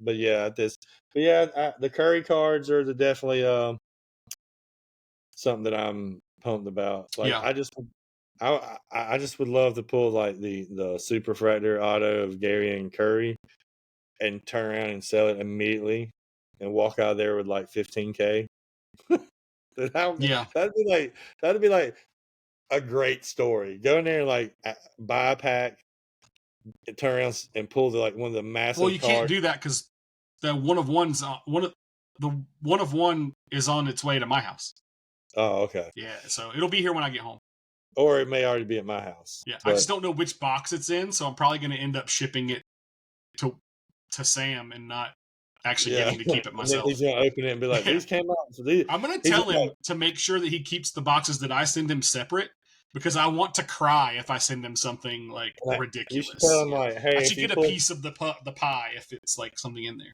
But yeah, the Curry cards are definitely something that I'm pumped about. Like Yeah. I just would love to pull like the super refractor auto of Gary and Curry and turn around and sell it immediately and walk out of there with like 15K. Yeah. That'd be like a great story. Go in there and like buy a pack and turn around and pull like one of the massive Well, you can't cards. do that because the one of one is on its way to my house. Oh, okay. Yeah, so it'll be here when I get home. Or it may already be at my house. Yeah, but I just don't know which box it's in, so I'm probably going to end up shipping it to Sam and not actually getting to keep it myself. He's gonna open it and be like, "These came out." So I'm going to tell him to make sure that he keeps the boxes that I send him separate, because I want to cry if I send him something like ridiculous. You should tell him like, "Hey, I should get a piece of the pie if it's like something in there."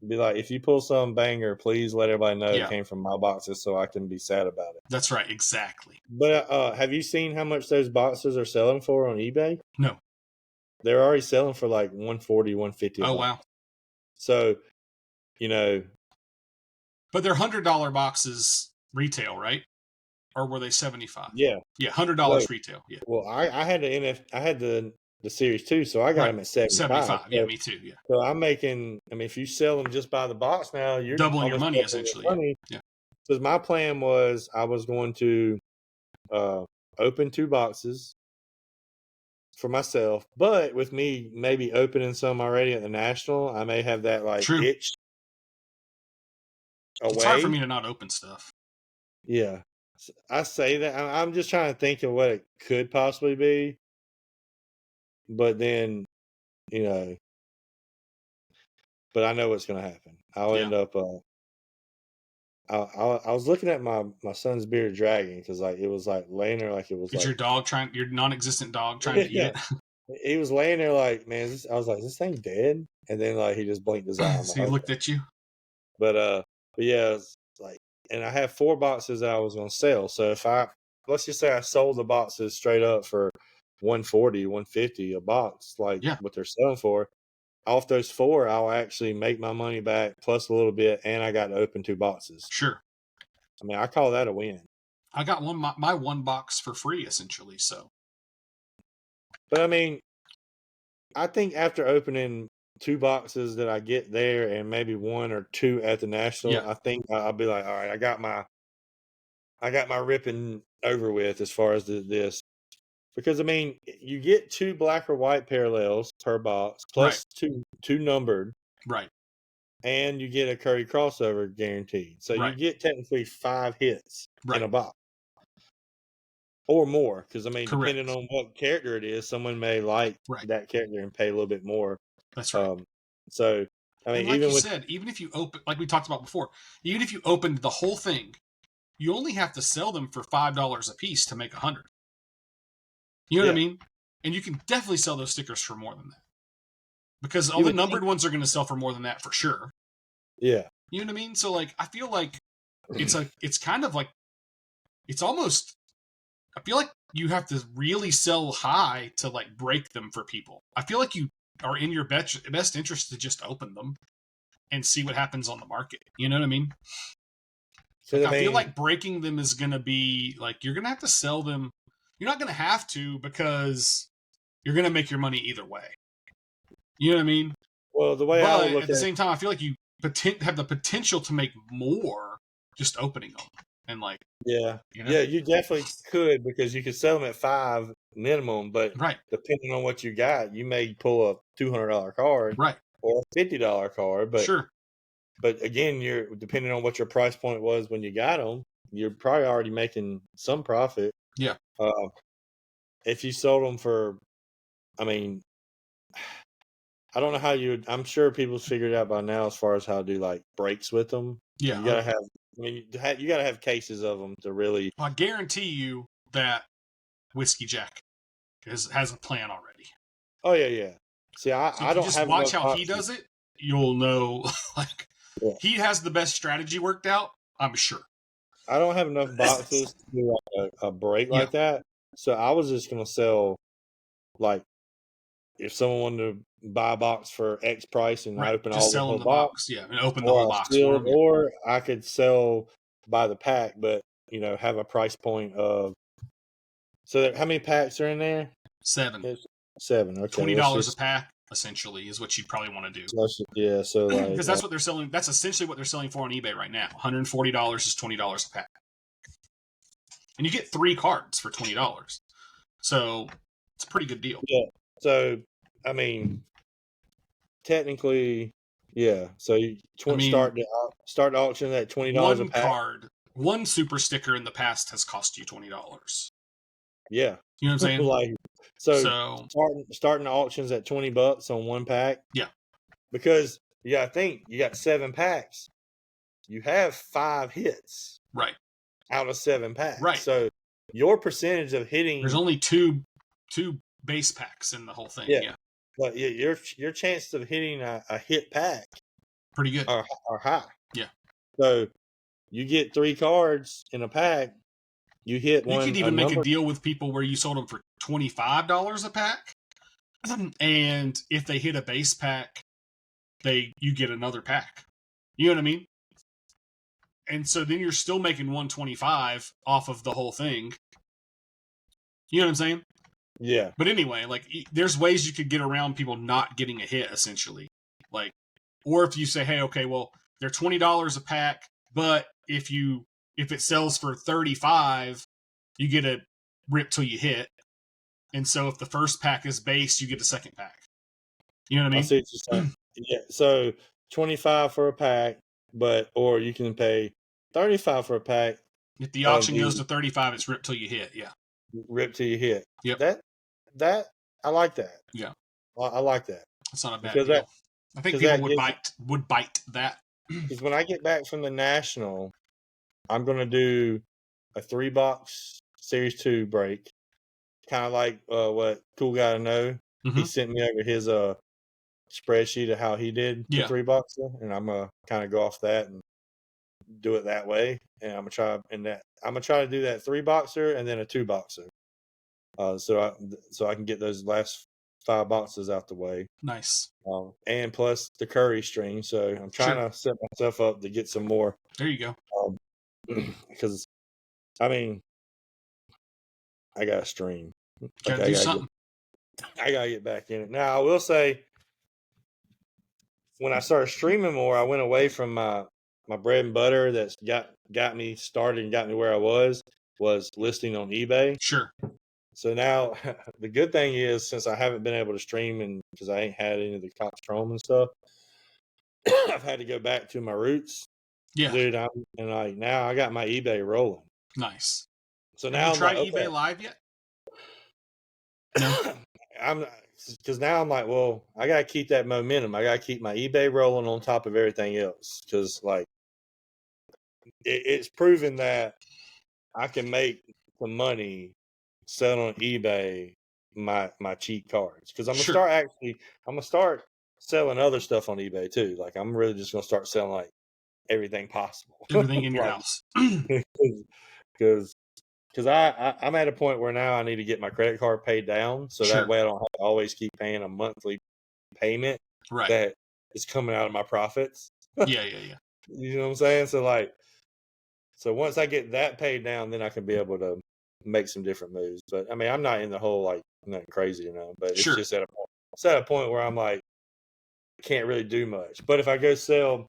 Be like, if you pull some banger, please let everybody know it came from my boxes so I can be sad about it. That's right, exactly. But have you seen how much those boxes are selling for on eBay? No. They're already selling for like $140, $150. Oh, wow. So, you know. But they're $100 boxes retail, right? Or were they $75? Yeah. Yeah, $100 retail. Yeah. Well, I had the Series 2, so I got them at 75. Yeah, me too. Yeah. So I'm making. I mean, if you sell them just by the box now, you're doubling your money essentially. Yeah. Because my plan was I was going to open 2 boxes for myself, but with me maybe opening some already at the National, I may have that like itch away. It's hard for me to not open stuff. Yeah, I say that. I'm just trying to think of what it could possibly be. But then, but I know what's going to happen. I'll end up. I was looking at my son's bearded dragon because like it was like laying there like it was. Is like, your non-existent dog trying to eat it? He was laying there like, man. I was like, is this thing dead? And then like he just blinked his eye. So he looked at you. But yeah, it's like, and I have 4 boxes that I was going to sell. So if let's just say I sold the boxes straight up for $140, $150 a box, like what they're selling for. Off those 4, I'll actually make my money back plus a little bit, and I got to open 2 boxes. Sure. I mean, I call that a win. I got my 1 box for free essentially. So. But I mean, I think after opening 2 boxes that I get there, and maybe 1 or 2 at the National, I think I'll be like, all right, I got my ripping over with as far as this. Because I mean, you get 2 black or white parallels per box, plus two numbered, right? And you get a Curry crossover guaranteed. So you get technically 5 hits in a box, or more. Because I mean, depending on what character it is, someone may like that character and pay a little bit more. That's right. So I mean, like even if you open, like we talked about before, even if you opened the whole thing, you only have to sell them for $5 a piece to make 100. You know what I mean? And you can definitely sell those stickers for more than that. Because all the numbered ones are going to sell for more than that for sure. Yeah. You know what I mean? So like, I feel like it's kind of like, it's almost, I feel like you have to really sell high to like break them for people. I feel like you are in your best interest to just open them and see what happens on the market. You know what I mean? So I feel like breaking them is going to be like, you're going to have to sell them. You're not going to have to, because you're going to make your money either way. You know what I mean? Well, the way I would look at the same time, I feel like you have the potential to make more just opening them. And like, yeah, you definitely could, because you could sell them at 5 minimum, but depending on what you got, you may pull a $200 card, or a $50 card. But but again, you're depending on what your price point was when you got them, you're probably already making some profit. Yeah. If you sold them for, I mean, I don't know how you would. I'm sure people's figured out by now as far as how to do like breaks with them. Yeah, you gotta have. I mean, you gotta have cases of them to really. I guarantee you that Whiskey Jack has a plan already. Oh yeah. See, I don't just have. Watch how he does it. You'll know, like he has the best strategy worked out. I'm sure. I don't have enough boxes to do a break like that, so I was just gonna sell like if someone wanted to buy a box for X price and I open just all the sell whole them the box, yeah, and open the or whole I'll box steal for it, them. Yeah. or I could sell by the pack, but have a price point of. So how many packs are in there? 7. It's 7. Okay, $20 a pack, essentially, is what you'd probably want to do. Yeah, so like because that's what they're selling. That's essentially what they're selling for on eBay right now. $140 is $20 a pack, and you get 3 cards for $20. So it's a pretty good deal. Yeah. So I mean, technically, yeah. So you start the auction at $20 a pack. Card, one super sticker in the past has cost you $20. Yeah, you know what I'm saying. Like so starting the auctions at $20 on one pack. Yeah, because I think you got 7 packs. You have 5 hits, right, out of 7 packs. Right. So your percentage of hitting. There's only two base packs in the whole thing. Yeah. But your chances of hitting a hit pack pretty good are high. Yeah. So you get 3 cards in a pack. You hit one. You could even make a deal with people where you sold them for $25 a pack, and if they hit a base pack, you get another pack. You know what I mean? And so then you're still making $125 off of the whole thing. You know what I'm saying? Yeah. But anyway, like, there's ways you could get around people not getting a hit, essentially. Like, or if you say, hey, okay, well, they're $20 a pack, but if it sells for $35, you get a rip till you hit. And so if the first pack is base, you get a second pack. You know what I mean? I see what you're saying. Yeah. So $25 for a pack, or you can pay $35 for a pack. If the auction goes to $35, it's rip till you hit. Yeah. Rip till you hit. Yep. That I like that. Yeah. I like that. That's not a bad deal. I think people would bite that. Because when I get back from the National, I'm going to do a 3-box Series 2 break. Kind of like what Cool Guy to Know. Mm-hmm. He sent me over his spreadsheet of how he did the 3-boxer, and I'm going to kind of go off that and do it that way. And I'm going to try to do that 3-boxer and then a 2-boxer. So I can get those last 5 boxes out the way. Nice. And plus the Curry string. So I'm trying to set myself up to get some more. There you go. Because I mean, I got a stream. Gotta do something. I gotta get back in it. Now I will say, when I started streaming more, I went away from my bread and butter that's got me started and got me where I was listing on eBay. Sure. So now the good thing is, since I haven't been able to stream and because I ain't had any of the Cox Chrome and stuff, I've had to go back to my roots. Yeah. Dude, now I got my eBay rolling. Nice. So now have you tried eBay Live yet? No. Because now I'm like, well, I gotta keep that momentum. I gotta keep my eBay rolling on top of everything else. Because like it's proven that I can make some money selling on eBay my cheat cards. Because I'm gonna start selling other stuff on eBay too. Like I'm really just gonna start selling like everything possible. Everything in your house. Because I'm at a point where now I need to get my credit card paid down, so that way I don't have to always keep paying a monthly payment that is coming out of my profits. Yeah. You know what I'm saying? So once I get that paid down, then I can be able to make some different moves. But I mean, I'm not in the whole like nothing crazy, but it's just at a point where I'm like, can't really do much. But if I go sell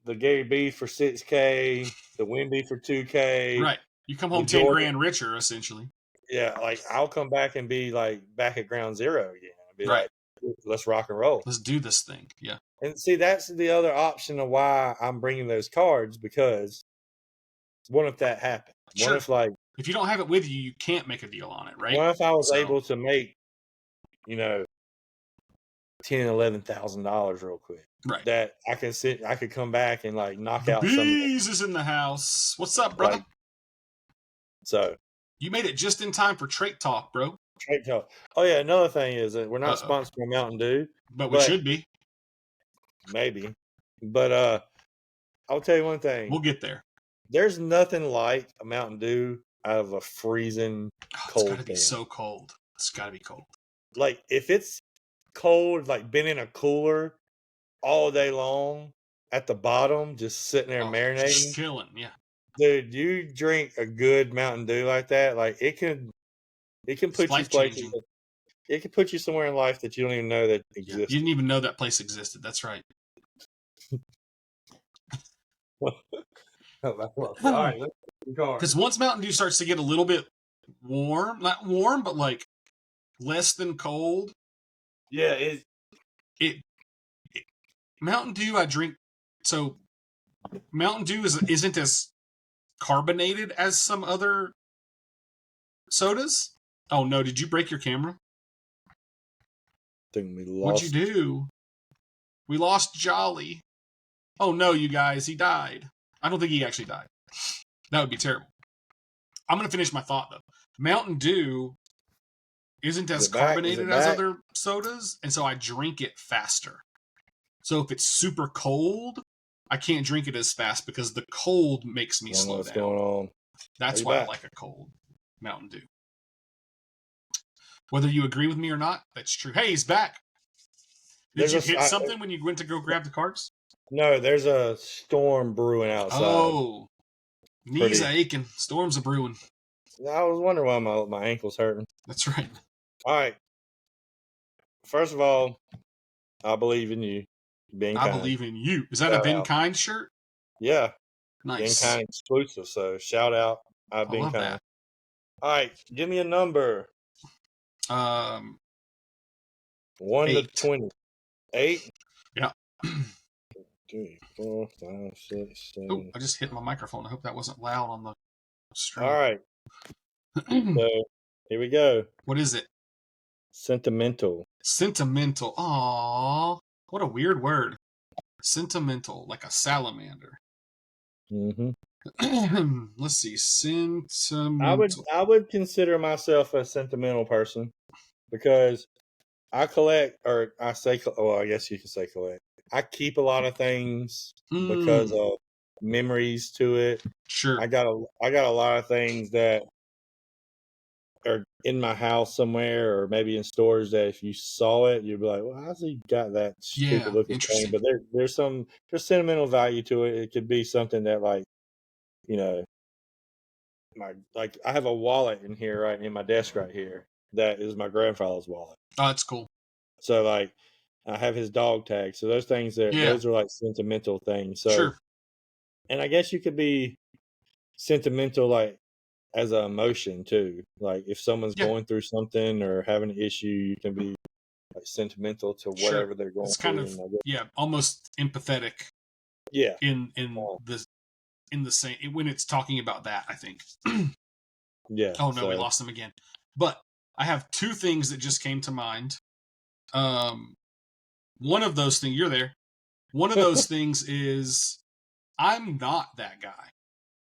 the Gary Vee for $6K, the Wimby for $2K, right? You come home $10,000 richer, essentially. Yeah, like I'll come back and be like back at ground zero again. I'll be like, let's rock and roll. Let's do this thing. Yeah. And see, that's the other option of why I'm bringing those cards, because what if that happened? Sure. What if you don't have it with you, you can't make a deal on it, right? What if I was able to make, $10,000, $11,000 real quick? Right. That I could come back and like knock out some. Bees is in the house. What's up, brother? So you made it just in time for Trait Talk, bro. Trait Talk. Oh yeah, another thing is that we're not sponsored by Mountain Dew, but we should be. Maybe, but I'll tell you one thing. We'll get there. There's nothing like a Mountain Dew out of a freezing cold. It's got to be so cold. It's got to be cold. like if it's cold, like been in a cooler all day long at the bottom, just sitting there marinating, chilling. Yeah, dude. You drink a good Mountain Dew like that, like it can it's put you life places. changing. It can put you somewhere in life that you don't even know that Yeah, exists. you didn't even know that place existed. That's right. All right, because once Mountain Dew starts to get a little bit warm, not warm, but like less than cold. Yeah, it Mountain Dew I drink. So Mountain Dew isn't as carbonated as some other sodas. Oh no, did you break your camera? think we lost. What'd you do? We lost Jolly. Oh no, you guys, he died. I don't think he actually died. That would be terrible. I'm going to finish my thought though. Mountain Dew isn't as carbonated as other sodas, and so I drink it faster. So if it's super cold, I can't drink it as fast because the cold makes me slow down. Going on? That's why I like a cold Mountain Dew. Whether you agree with me or not, that's true. Hey, he's back. Did you hit something when you went to go grab the cards? No, there's a storm brewing outside. Oh, knees are aching. Storms are brewing. I was wondering why my ankle's hurting. That's right. All right. First of all, I believe in you. I believe in you. Is that a Ben Kind shirt? Yeah. Nice. Ben Kind exclusive. So shout out. I've been kind. That. All right. Give me a number. 1 to 20. 8? Yeah. 3, 4, 5, 6, 7. Oh, I just hit my microphone. I hope that wasn't loud on the stream. All right. So here we go. What is it? Sentimental. Sentimental. Aww. What a weird word. Sentimental, like a salamander. Mm-hmm. Let's see. Sentimental. I would consider myself a sentimental person because I collect, or I say, well, I guess you can say collect. I keep a lot of things because of memories to it. Sure. I got a lot of things that are in my house somewhere, or maybe in stores that if you saw it, you'd be like, "Well, how's he got that stupid looking thing?" But there's sentimental value to it. It could be something that, like, you know, I have a wallet in here, right in my desk right here. That is my grandfather's wallet. Oh, that's cool. So like, I have his dog tag. So those things those are like sentimental things. So, sure. And I guess you could be sentimental, like, as an emotion too. Like if someone's going through something or having an issue, you can be like sentimental to whatever they're going through. It's kind of almost empathetic. Yeah. In the same when it's talking about that, I think. Yeah. Oh no, we lost them again. But I have two things that just came to mind. One of those things, you're there. One of those things is I'm not that guy.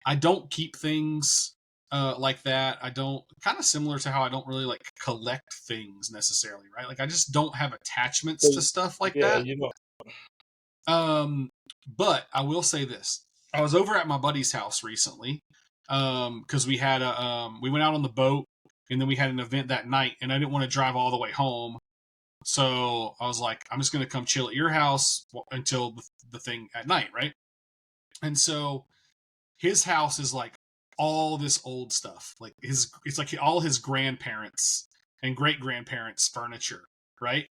I don't keep things like that. I don't, kind of similar to how I don't really like collect things necessarily, right? Like I just don't have attachments to stuff like that. You know. But I will say this. I was over at my buddy's house recently because we had we went out on the boat and then we had an event that night and I didn't want to drive all the way home. So I was like, I'm just going to come chill at your house until the thing at night, right? And so his house is like all this old stuff. Like it's like all his grandparents and great grandparents' furniture, right?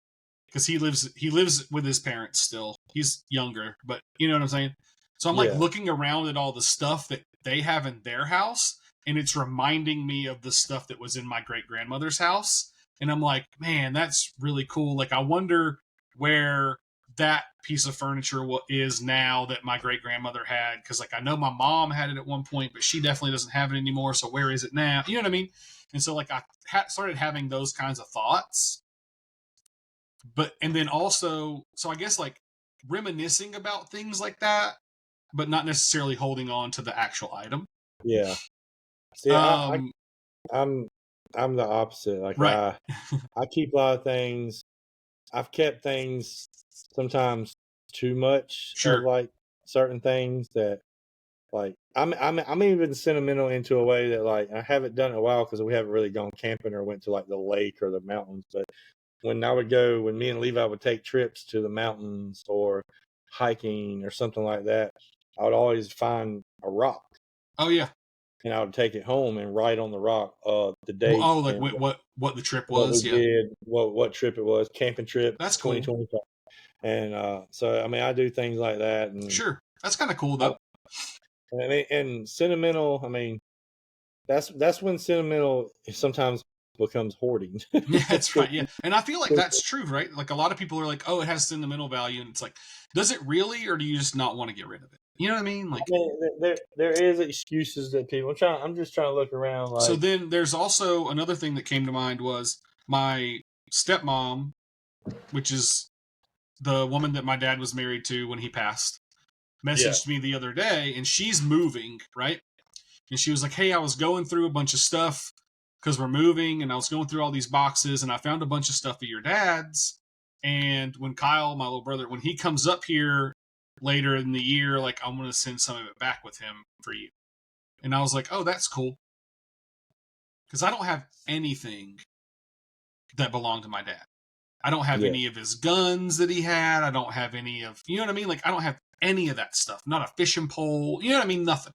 Because he lives with his parents still. He's younger, but you know what I'm saying? So I'm like looking around at all the stuff that they have in their house, and it's reminding me of the stuff that was in my great grandmother's house. And I'm like, man, that's really cool. Like, I wonder where that piece of furniture is now that my great grandmother had. Because, like, I know my mom had it at one point, but she definitely doesn't have it anymore. So where is it now? You know what I mean? And so, like, I started having those kinds of thoughts. And then also, so I guess, like, reminiscing about things like that, but not necessarily holding on to the actual item. Yeah. See, I'm the opposite. Like, right. I keep a lot of things. I've kept things sometimes too much of like certain things that Like I'm even sentimental into a way that like I haven't done it in a while because we haven't really gone camping or went to like the lake or the mountains. But when me and Levi would take trips to the mountains or hiking or something like that, I would always find a rock. Oh yeah. And I would take it home and write on the rock the date. Oh, like and what the trip what we was? Yeah. did, what trip it was, camping trip That's cool. 2025. And so I mean I do things like that. And Sure. That's kind of cool though. I mean, and sentimental, I mean, that's when sentimental sometimes becomes hoarding. Yeah, that's right. Yeah. And I feel like that's true, right? Like a lot of people are like, oh, it has sentimental value. And it's like, does it really, or do you just not want to get rid of it? You know what I mean? Like, I mean, there is excuses that people. I'm just trying to look around. Like, so then there's also another thing that came to mind was my stepmom, which is the woman that my dad was married to when he passed, messaged me the other day, and she's moving, right? And she was like, hey, I was going through a bunch of stuff because we're moving, and I was going through all these boxes, and I found a bunch of stuff of your dad's. And when Kyle, my little brother, when he comes up here later in the year, like, I'm going to send some of it back with him for you. And I was like, oh, that's cool. Because I don't have anything that belonged to my dad. I don't have any of his guns that he had. I don't have any of, you know what I mean? Like, I don't have any of that stuff. Not a fishing pole. You know what I mean? Nothing.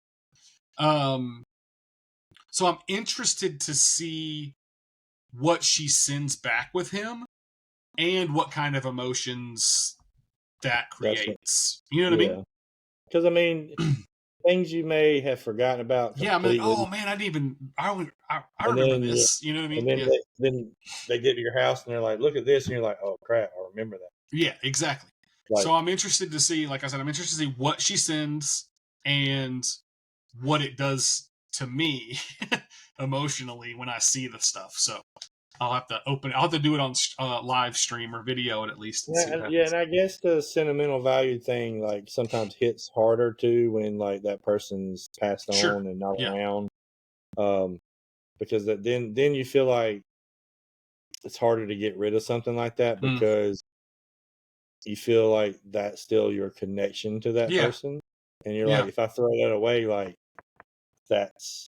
So I'm interested to see what she sends back with him and what kind of emotions that creates. You know what I mean? Because I mean, things you may have forgotten about. Yeah, I'm like, oh man, I remember this. You know what I mean? And then they get to your house and they're like, look at this, and you're like, oh crap, I remember that. Yeah, exactly. Like, so I'm interested to see, like I said, I'm interested to see what she sends and what it does to me emotionally when I see the stuff. So I'll have to do it on live stream or video at least. And I guess the sentimental value thing like sometimes hits harder too when like that person's passed on and not around. Because then you feel like it's harder to get rid of something like that because you feel like that's still your connection to that person, and you're like, if I throw that away, like that's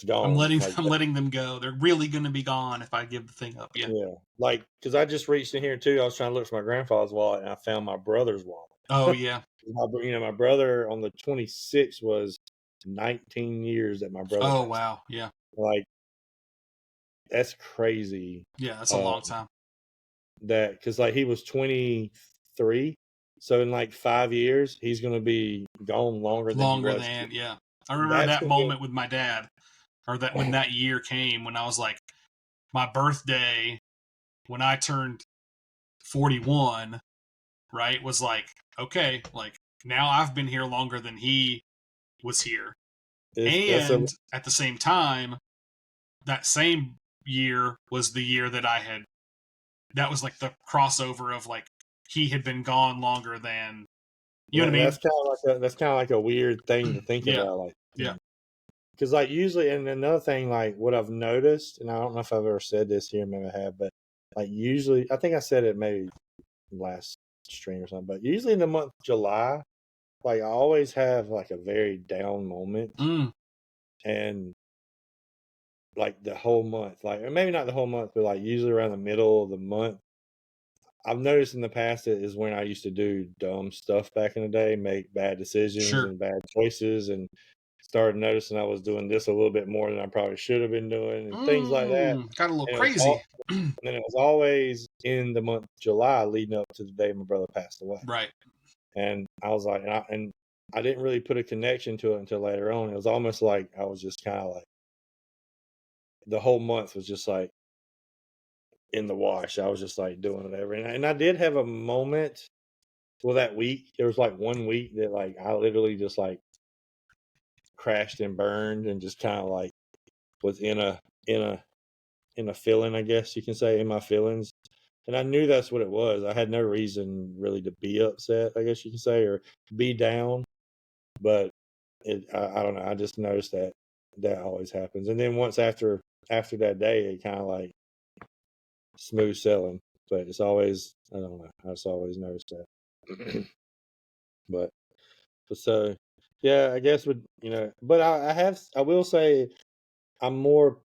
gone. I'm letting them go. They're really going to be gone if I give the thing up. Yeah. Like because I just reached in here too. I was trying to look for my grandfather's wallet, and I found my brother's wallet. Oh yeah. My brother on the 26th was 19 years that my brother. Oh wow, yeah. Like that's crazy. Yeah, that's a long time. That because like he was 23, so in like 5 years he's going to be gone longer than yeah. I remember that moment with my dad, or that when that year came when I was like, my birthday when I turned 41, right, was like, okay, like now I've been here longer than he was here. And at the same time, that same year was the year that that was like the crossover of like he had been gone longer than, you know what I mean? That's kind of like a weird thing to think about, like because like usually, and another thing like what I've noticed, and I don't know if I've ever said this here, maybe I have, but like usually, I think I said it maybe last stream or something, but usually in the month of July, like I always have like a very down moment, and like the whole month, like or maybe not the whole month, but like usually around the middle of the month, I've noticed in the past it is when I used to do dumb stuff back in the day, make bad decisions and bad choices, and started noticing I was doing this a little bit more than I probably should have been doing, and things like that. Got a little crazy. And then it was always in the month of July leading up to the day my brother passed away. Right. And I was like, and I didn't really put a connection to it until later on. It was almost like I was just kind of like, the whole month was just like in the wash. I was just like doing whatever. And I did have a moment, well, that week, there was like 1 week that like I literally just like crashed and burned and just kind of like was in a feeling, I guess you can say, in my feelings. And I knew that's what it was. I had no reason really to be upset, I guess you can say, or be down. But I don't know. I just noticed that always happens. And then once after that day, it kind of like smooth sailing. But it's always, I don't know. I just always noticed that. but so Yeah, I guess but I will say I'm more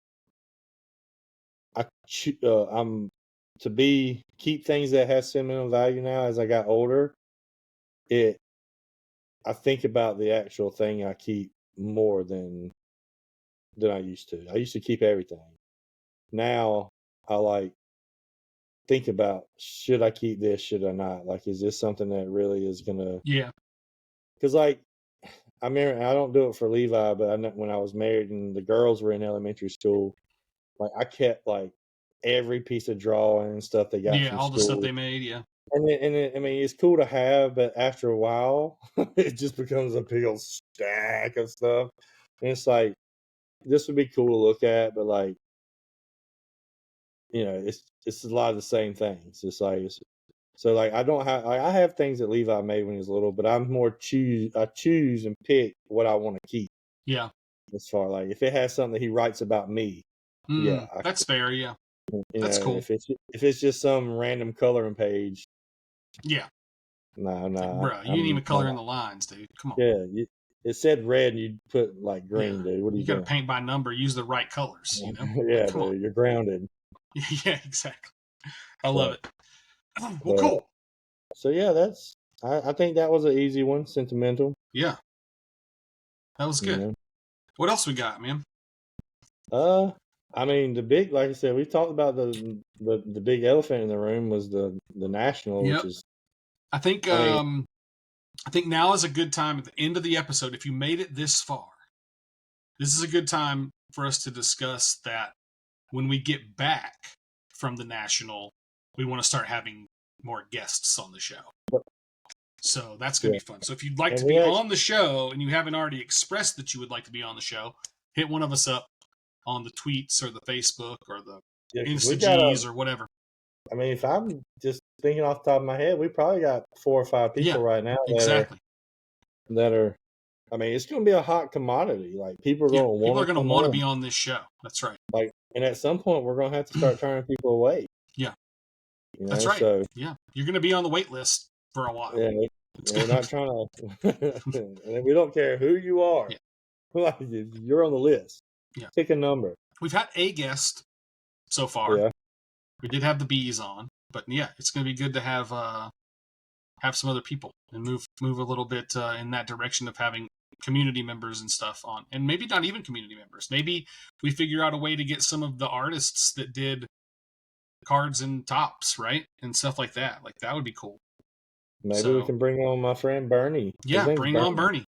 I'm to keep things that have sentimental value now as I got older. It I think about the actual thing I keep more than I used to. I used to keep everything. Now I think about, should I keep this? Should I not? Like, is this something that really is gonna? Yeah. Because I remember, I don't do it for Levi, but I know when I was married and the girls were in elementary school, I kept every piece of drawing and stuff they got Yeah, from all the stuff school. they made, yeah. I mean, it's cool to have, but after a while, it just becomes a big old stack of stuff. And it's like, this would be cool to look at, but it's a lot of the same things. So I don't have I have things that Levi made when he was little, but I'm more I choose and pick what I want to keep. Yeah. As far if it has something that he writes about me, yeah, That's fair, yeah. That's cool. if it's just some random coloring page, yeah. no, Bro, you didn't even color in the lines, dude. Come on. Yeah, it said red and you put green, Yeah. dude. What are you got to doing? paint by number, use the right colors, Yeah, Come dude, on. you're grounded. Yeah, exactly. I love it. Well, But, cool. So yeah, I think that was an easy one, Sentimental. Yeah. That was good. What else we got, man? I mean, like I said, we talked about the big elephant in the room was the national, Yep. which is. I think now is a good time at the end of the episode. If you made it this far, this is a good time for us to discuss that when we get back from the national, we want to start having more guests on the show. So that's going to be fun. So if you'd like to be on the show and you haven't already expressed that you would like to be on the show, hit one of us up on the tweets or the Facebook or the Insta-Gs or whatever. I mean, if I'm just thinking off the top of my head, we probably got 4 or 5 people right now that are. I mean, it's going to be a hot commodity. People are going to want to be on this show. That's right. And at some point, we're going to have to start turning people away. Yeah, that's right. So, yeah, you're going to be on the wait list for a while. Yeah, we're not trying to. And we don't care who you are. Yeah. You're on the list. Yeah, pick a number. We've had a guest so far. Yeah, we did have the bees on, but yeah, it's going to be good to have some other people and move a little bit in that direction of having community members and stuff on, and maybe not even community members. Maybe we figure out a way to get some of the artists that did cards and tops, right, and stuff like that. That would be cool. Maybe we can bring on my friend Bernie. Yeah, bring on Bernie.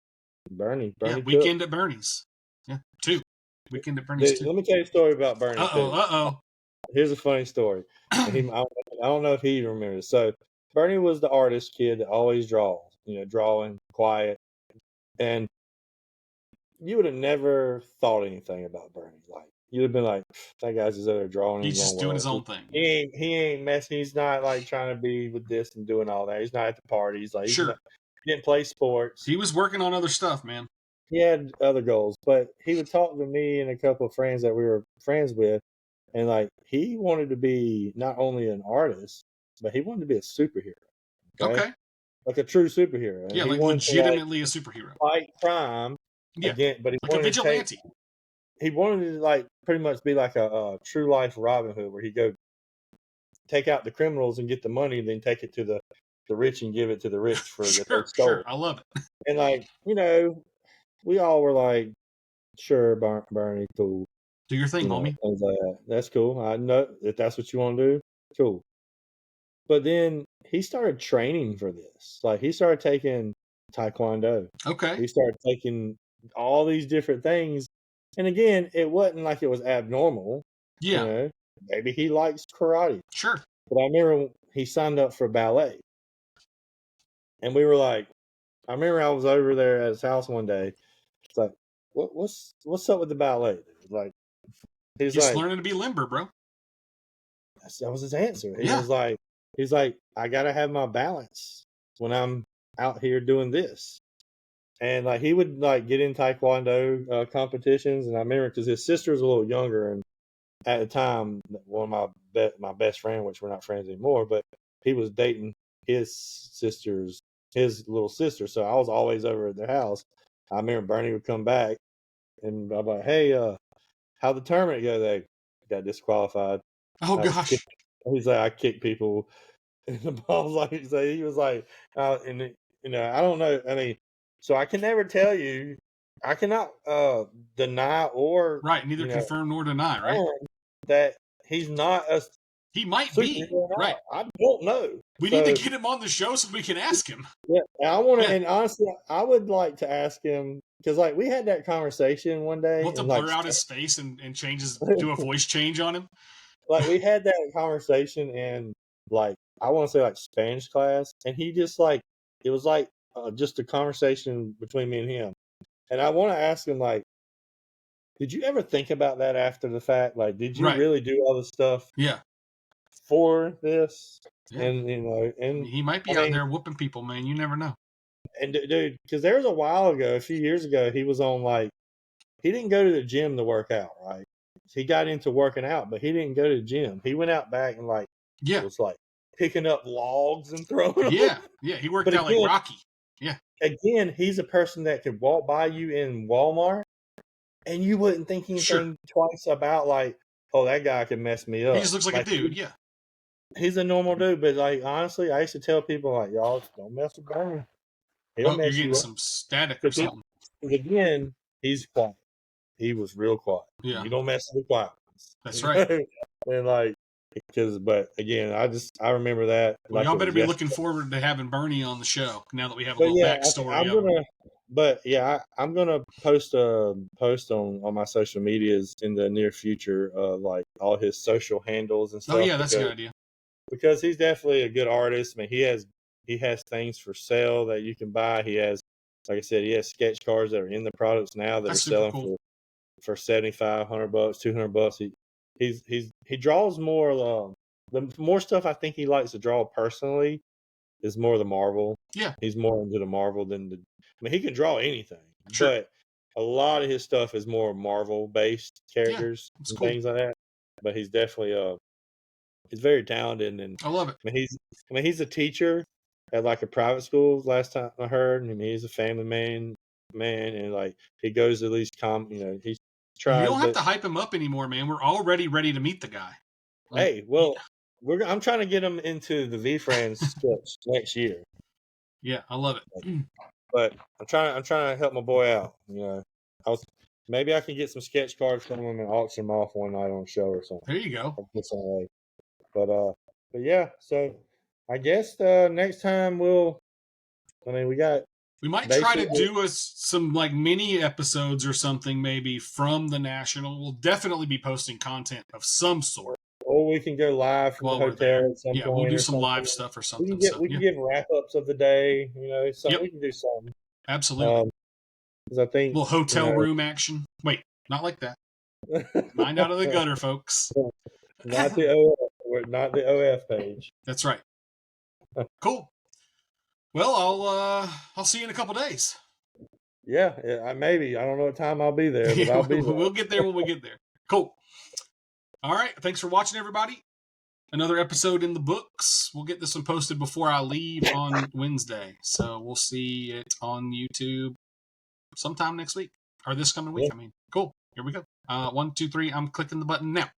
Bernie. Yeah, weekend at Bernie's. Yeah, 2. Weekend at Bernie's. Let me tell you a story about Bernie. Uh-oh. Here's a funny story. I don't know if he remembers. So Bernie was the artist kid that always draws. Drawing, quiet, and you would have never thought anything about Bernie. You'd have been like, that guy's just out there drawing. He's just doing his own thing. He ain't messing. He's not trying to be with this and doing all that. He's not at the parties. He didn't play sports. He was working on other stuff, man. He had other goals, but he would talk to me and a couple of friends that we were friends with, and he wanted to be not only an artist, but he wanted to be a superhero. Okay. Like a true superhero. Yeah, legitimately a superhero. Fight crime. Yeah. Again, but he wanted a vigilante. He wanted to pretty much be like a true life Robin Hood, where he go take out the criminals and get the money, and then take it to the rich and give it to the rich for the stole. Sure, I love it. And we all were like, sure, Bernie, cool. Do your thing, homie. Things like that. That's cool. I know if that's what you want to do, cool. But then he started training for this. He started taking Taekwondo. Okay. He started taking all these different things. And again, it wasn't like it was abnormal. Yeah. Maybe he likes karate. Sure. But I remember he signed up for ballet. And we were like, I remember I was over there at his house one day. It's like, what's up with the ballet? He's just learning to be limber, bro. That was his answer. He's like, I gotta have my balance when I'm out here doing this. And he would get in Taekwondo competitions. And I remember because his sister was a little younger, and at the time, one of my best friend, which we're not friends anymore, but he was dating his little sister. So I was always over at their house. I remember Bernie would come back, and I'm like, "Hey, how'd the tournament go?" They got disqualified. Oh gosh. He's like, "I kick people." And the ball's like, so he was like, and I don't know. I mean, so I can never tell you. I cannot deny or Right, neither confirm nor deny, right? That he's not a He might be, right. I don't know. We need to get him on the show so we can ask him. Yeah, I want to, and honestly, I would like to ask him because, like, we had that conversation one day. We'll have to blur out his face and do a voice change on him. Like, we had that conversation in, like, I want to say like Spanish class, and he just like it was like just a conversation between me and him. And I want to ask him, like, did you ever think about that after the fact? Like, did you really do all the stuff? Yeah. For this, yeah. And and he might be out there whooping people, man. You never know. And dude, because there was a while ago, a few years ago, he was on like he didn't go to the gym to work out, right? He got into working out, but he didn't go to the gym. He went out back and like was like picking up logs and throwing them. Yeah, he worked out like Rocky. Yeah. Again, he's a person that could walk by you in Walmart, and you wouldn't think anything twice about like, oh, that guy could mess me up. He just looks like a dude, yeah. He's a normal dude, but like honestly, I used to tell people like, y'all don't mess with Bernie. You're getting some static or something. Again, he's quiet. He was real quiet. Yeah, you don't mess with quiet. That's right. And like, but again, I remember that. Well, y'all better be looking forward to having Bernie on the show now that we have a little backstory. I'm gonna post a post on my social medias in the near future, like all his social handles and stuff. Oh yeah, that's a good idea. Because he's definitely a good artist. I mean, he has things for sale that you can buy. He has, like I said, he has sketch cards that are in the products now that are selling for $75, $100, $200. He draws more. The more stuff I think he likes to draw personally is more the Marvel. Yeah, he's more into the Marvel than the. I mean, he can draw anything, but a lot of his stuff is more Marvel based characters and things like that. But he's definitely he's very talented, and I love it. I mean, he's a teacher at like a private school. Last time I heard, I mean, he's a family man, and like he goes to these he tries. You don't have to hype him up anymore, man. We're already ready to meet the guy. Like, I'm trying to get him into the VFRIENDS sketch next year. Yeah, I love it. But I'm trying to help my boy out. Maybe I can get some sketch cards from him and auction them off one night on a show or something. There you go. But yeah, so I guess next time we might try to do some like mini episodes or something maybe from the National. We'll definitely be posting content of some sort. Or we can go live from the hotel at some point. Yeah, we'll do some live stuff or something. We can give wrap-ups of the day. We can do something. Absolutely. Because I think a little hotel room action. Wait, not like that. Mind out of the gutter, folks. Not the OF page. That's right. Cool. Well, I'll see you in a couple days. Yeah, maybe. I don't know what time I'll be there, but I'll be there. We'll get there when we get there. Cool. All right. Thanks for watching, everybody. Another episode in the books. We'll get this one posted before I leave on Wednesday. So we'll see it on YouTube sometime next week. Or this coming week, I mean. Cool. Here we go. 1, 2, 3. I'm clicking the button now.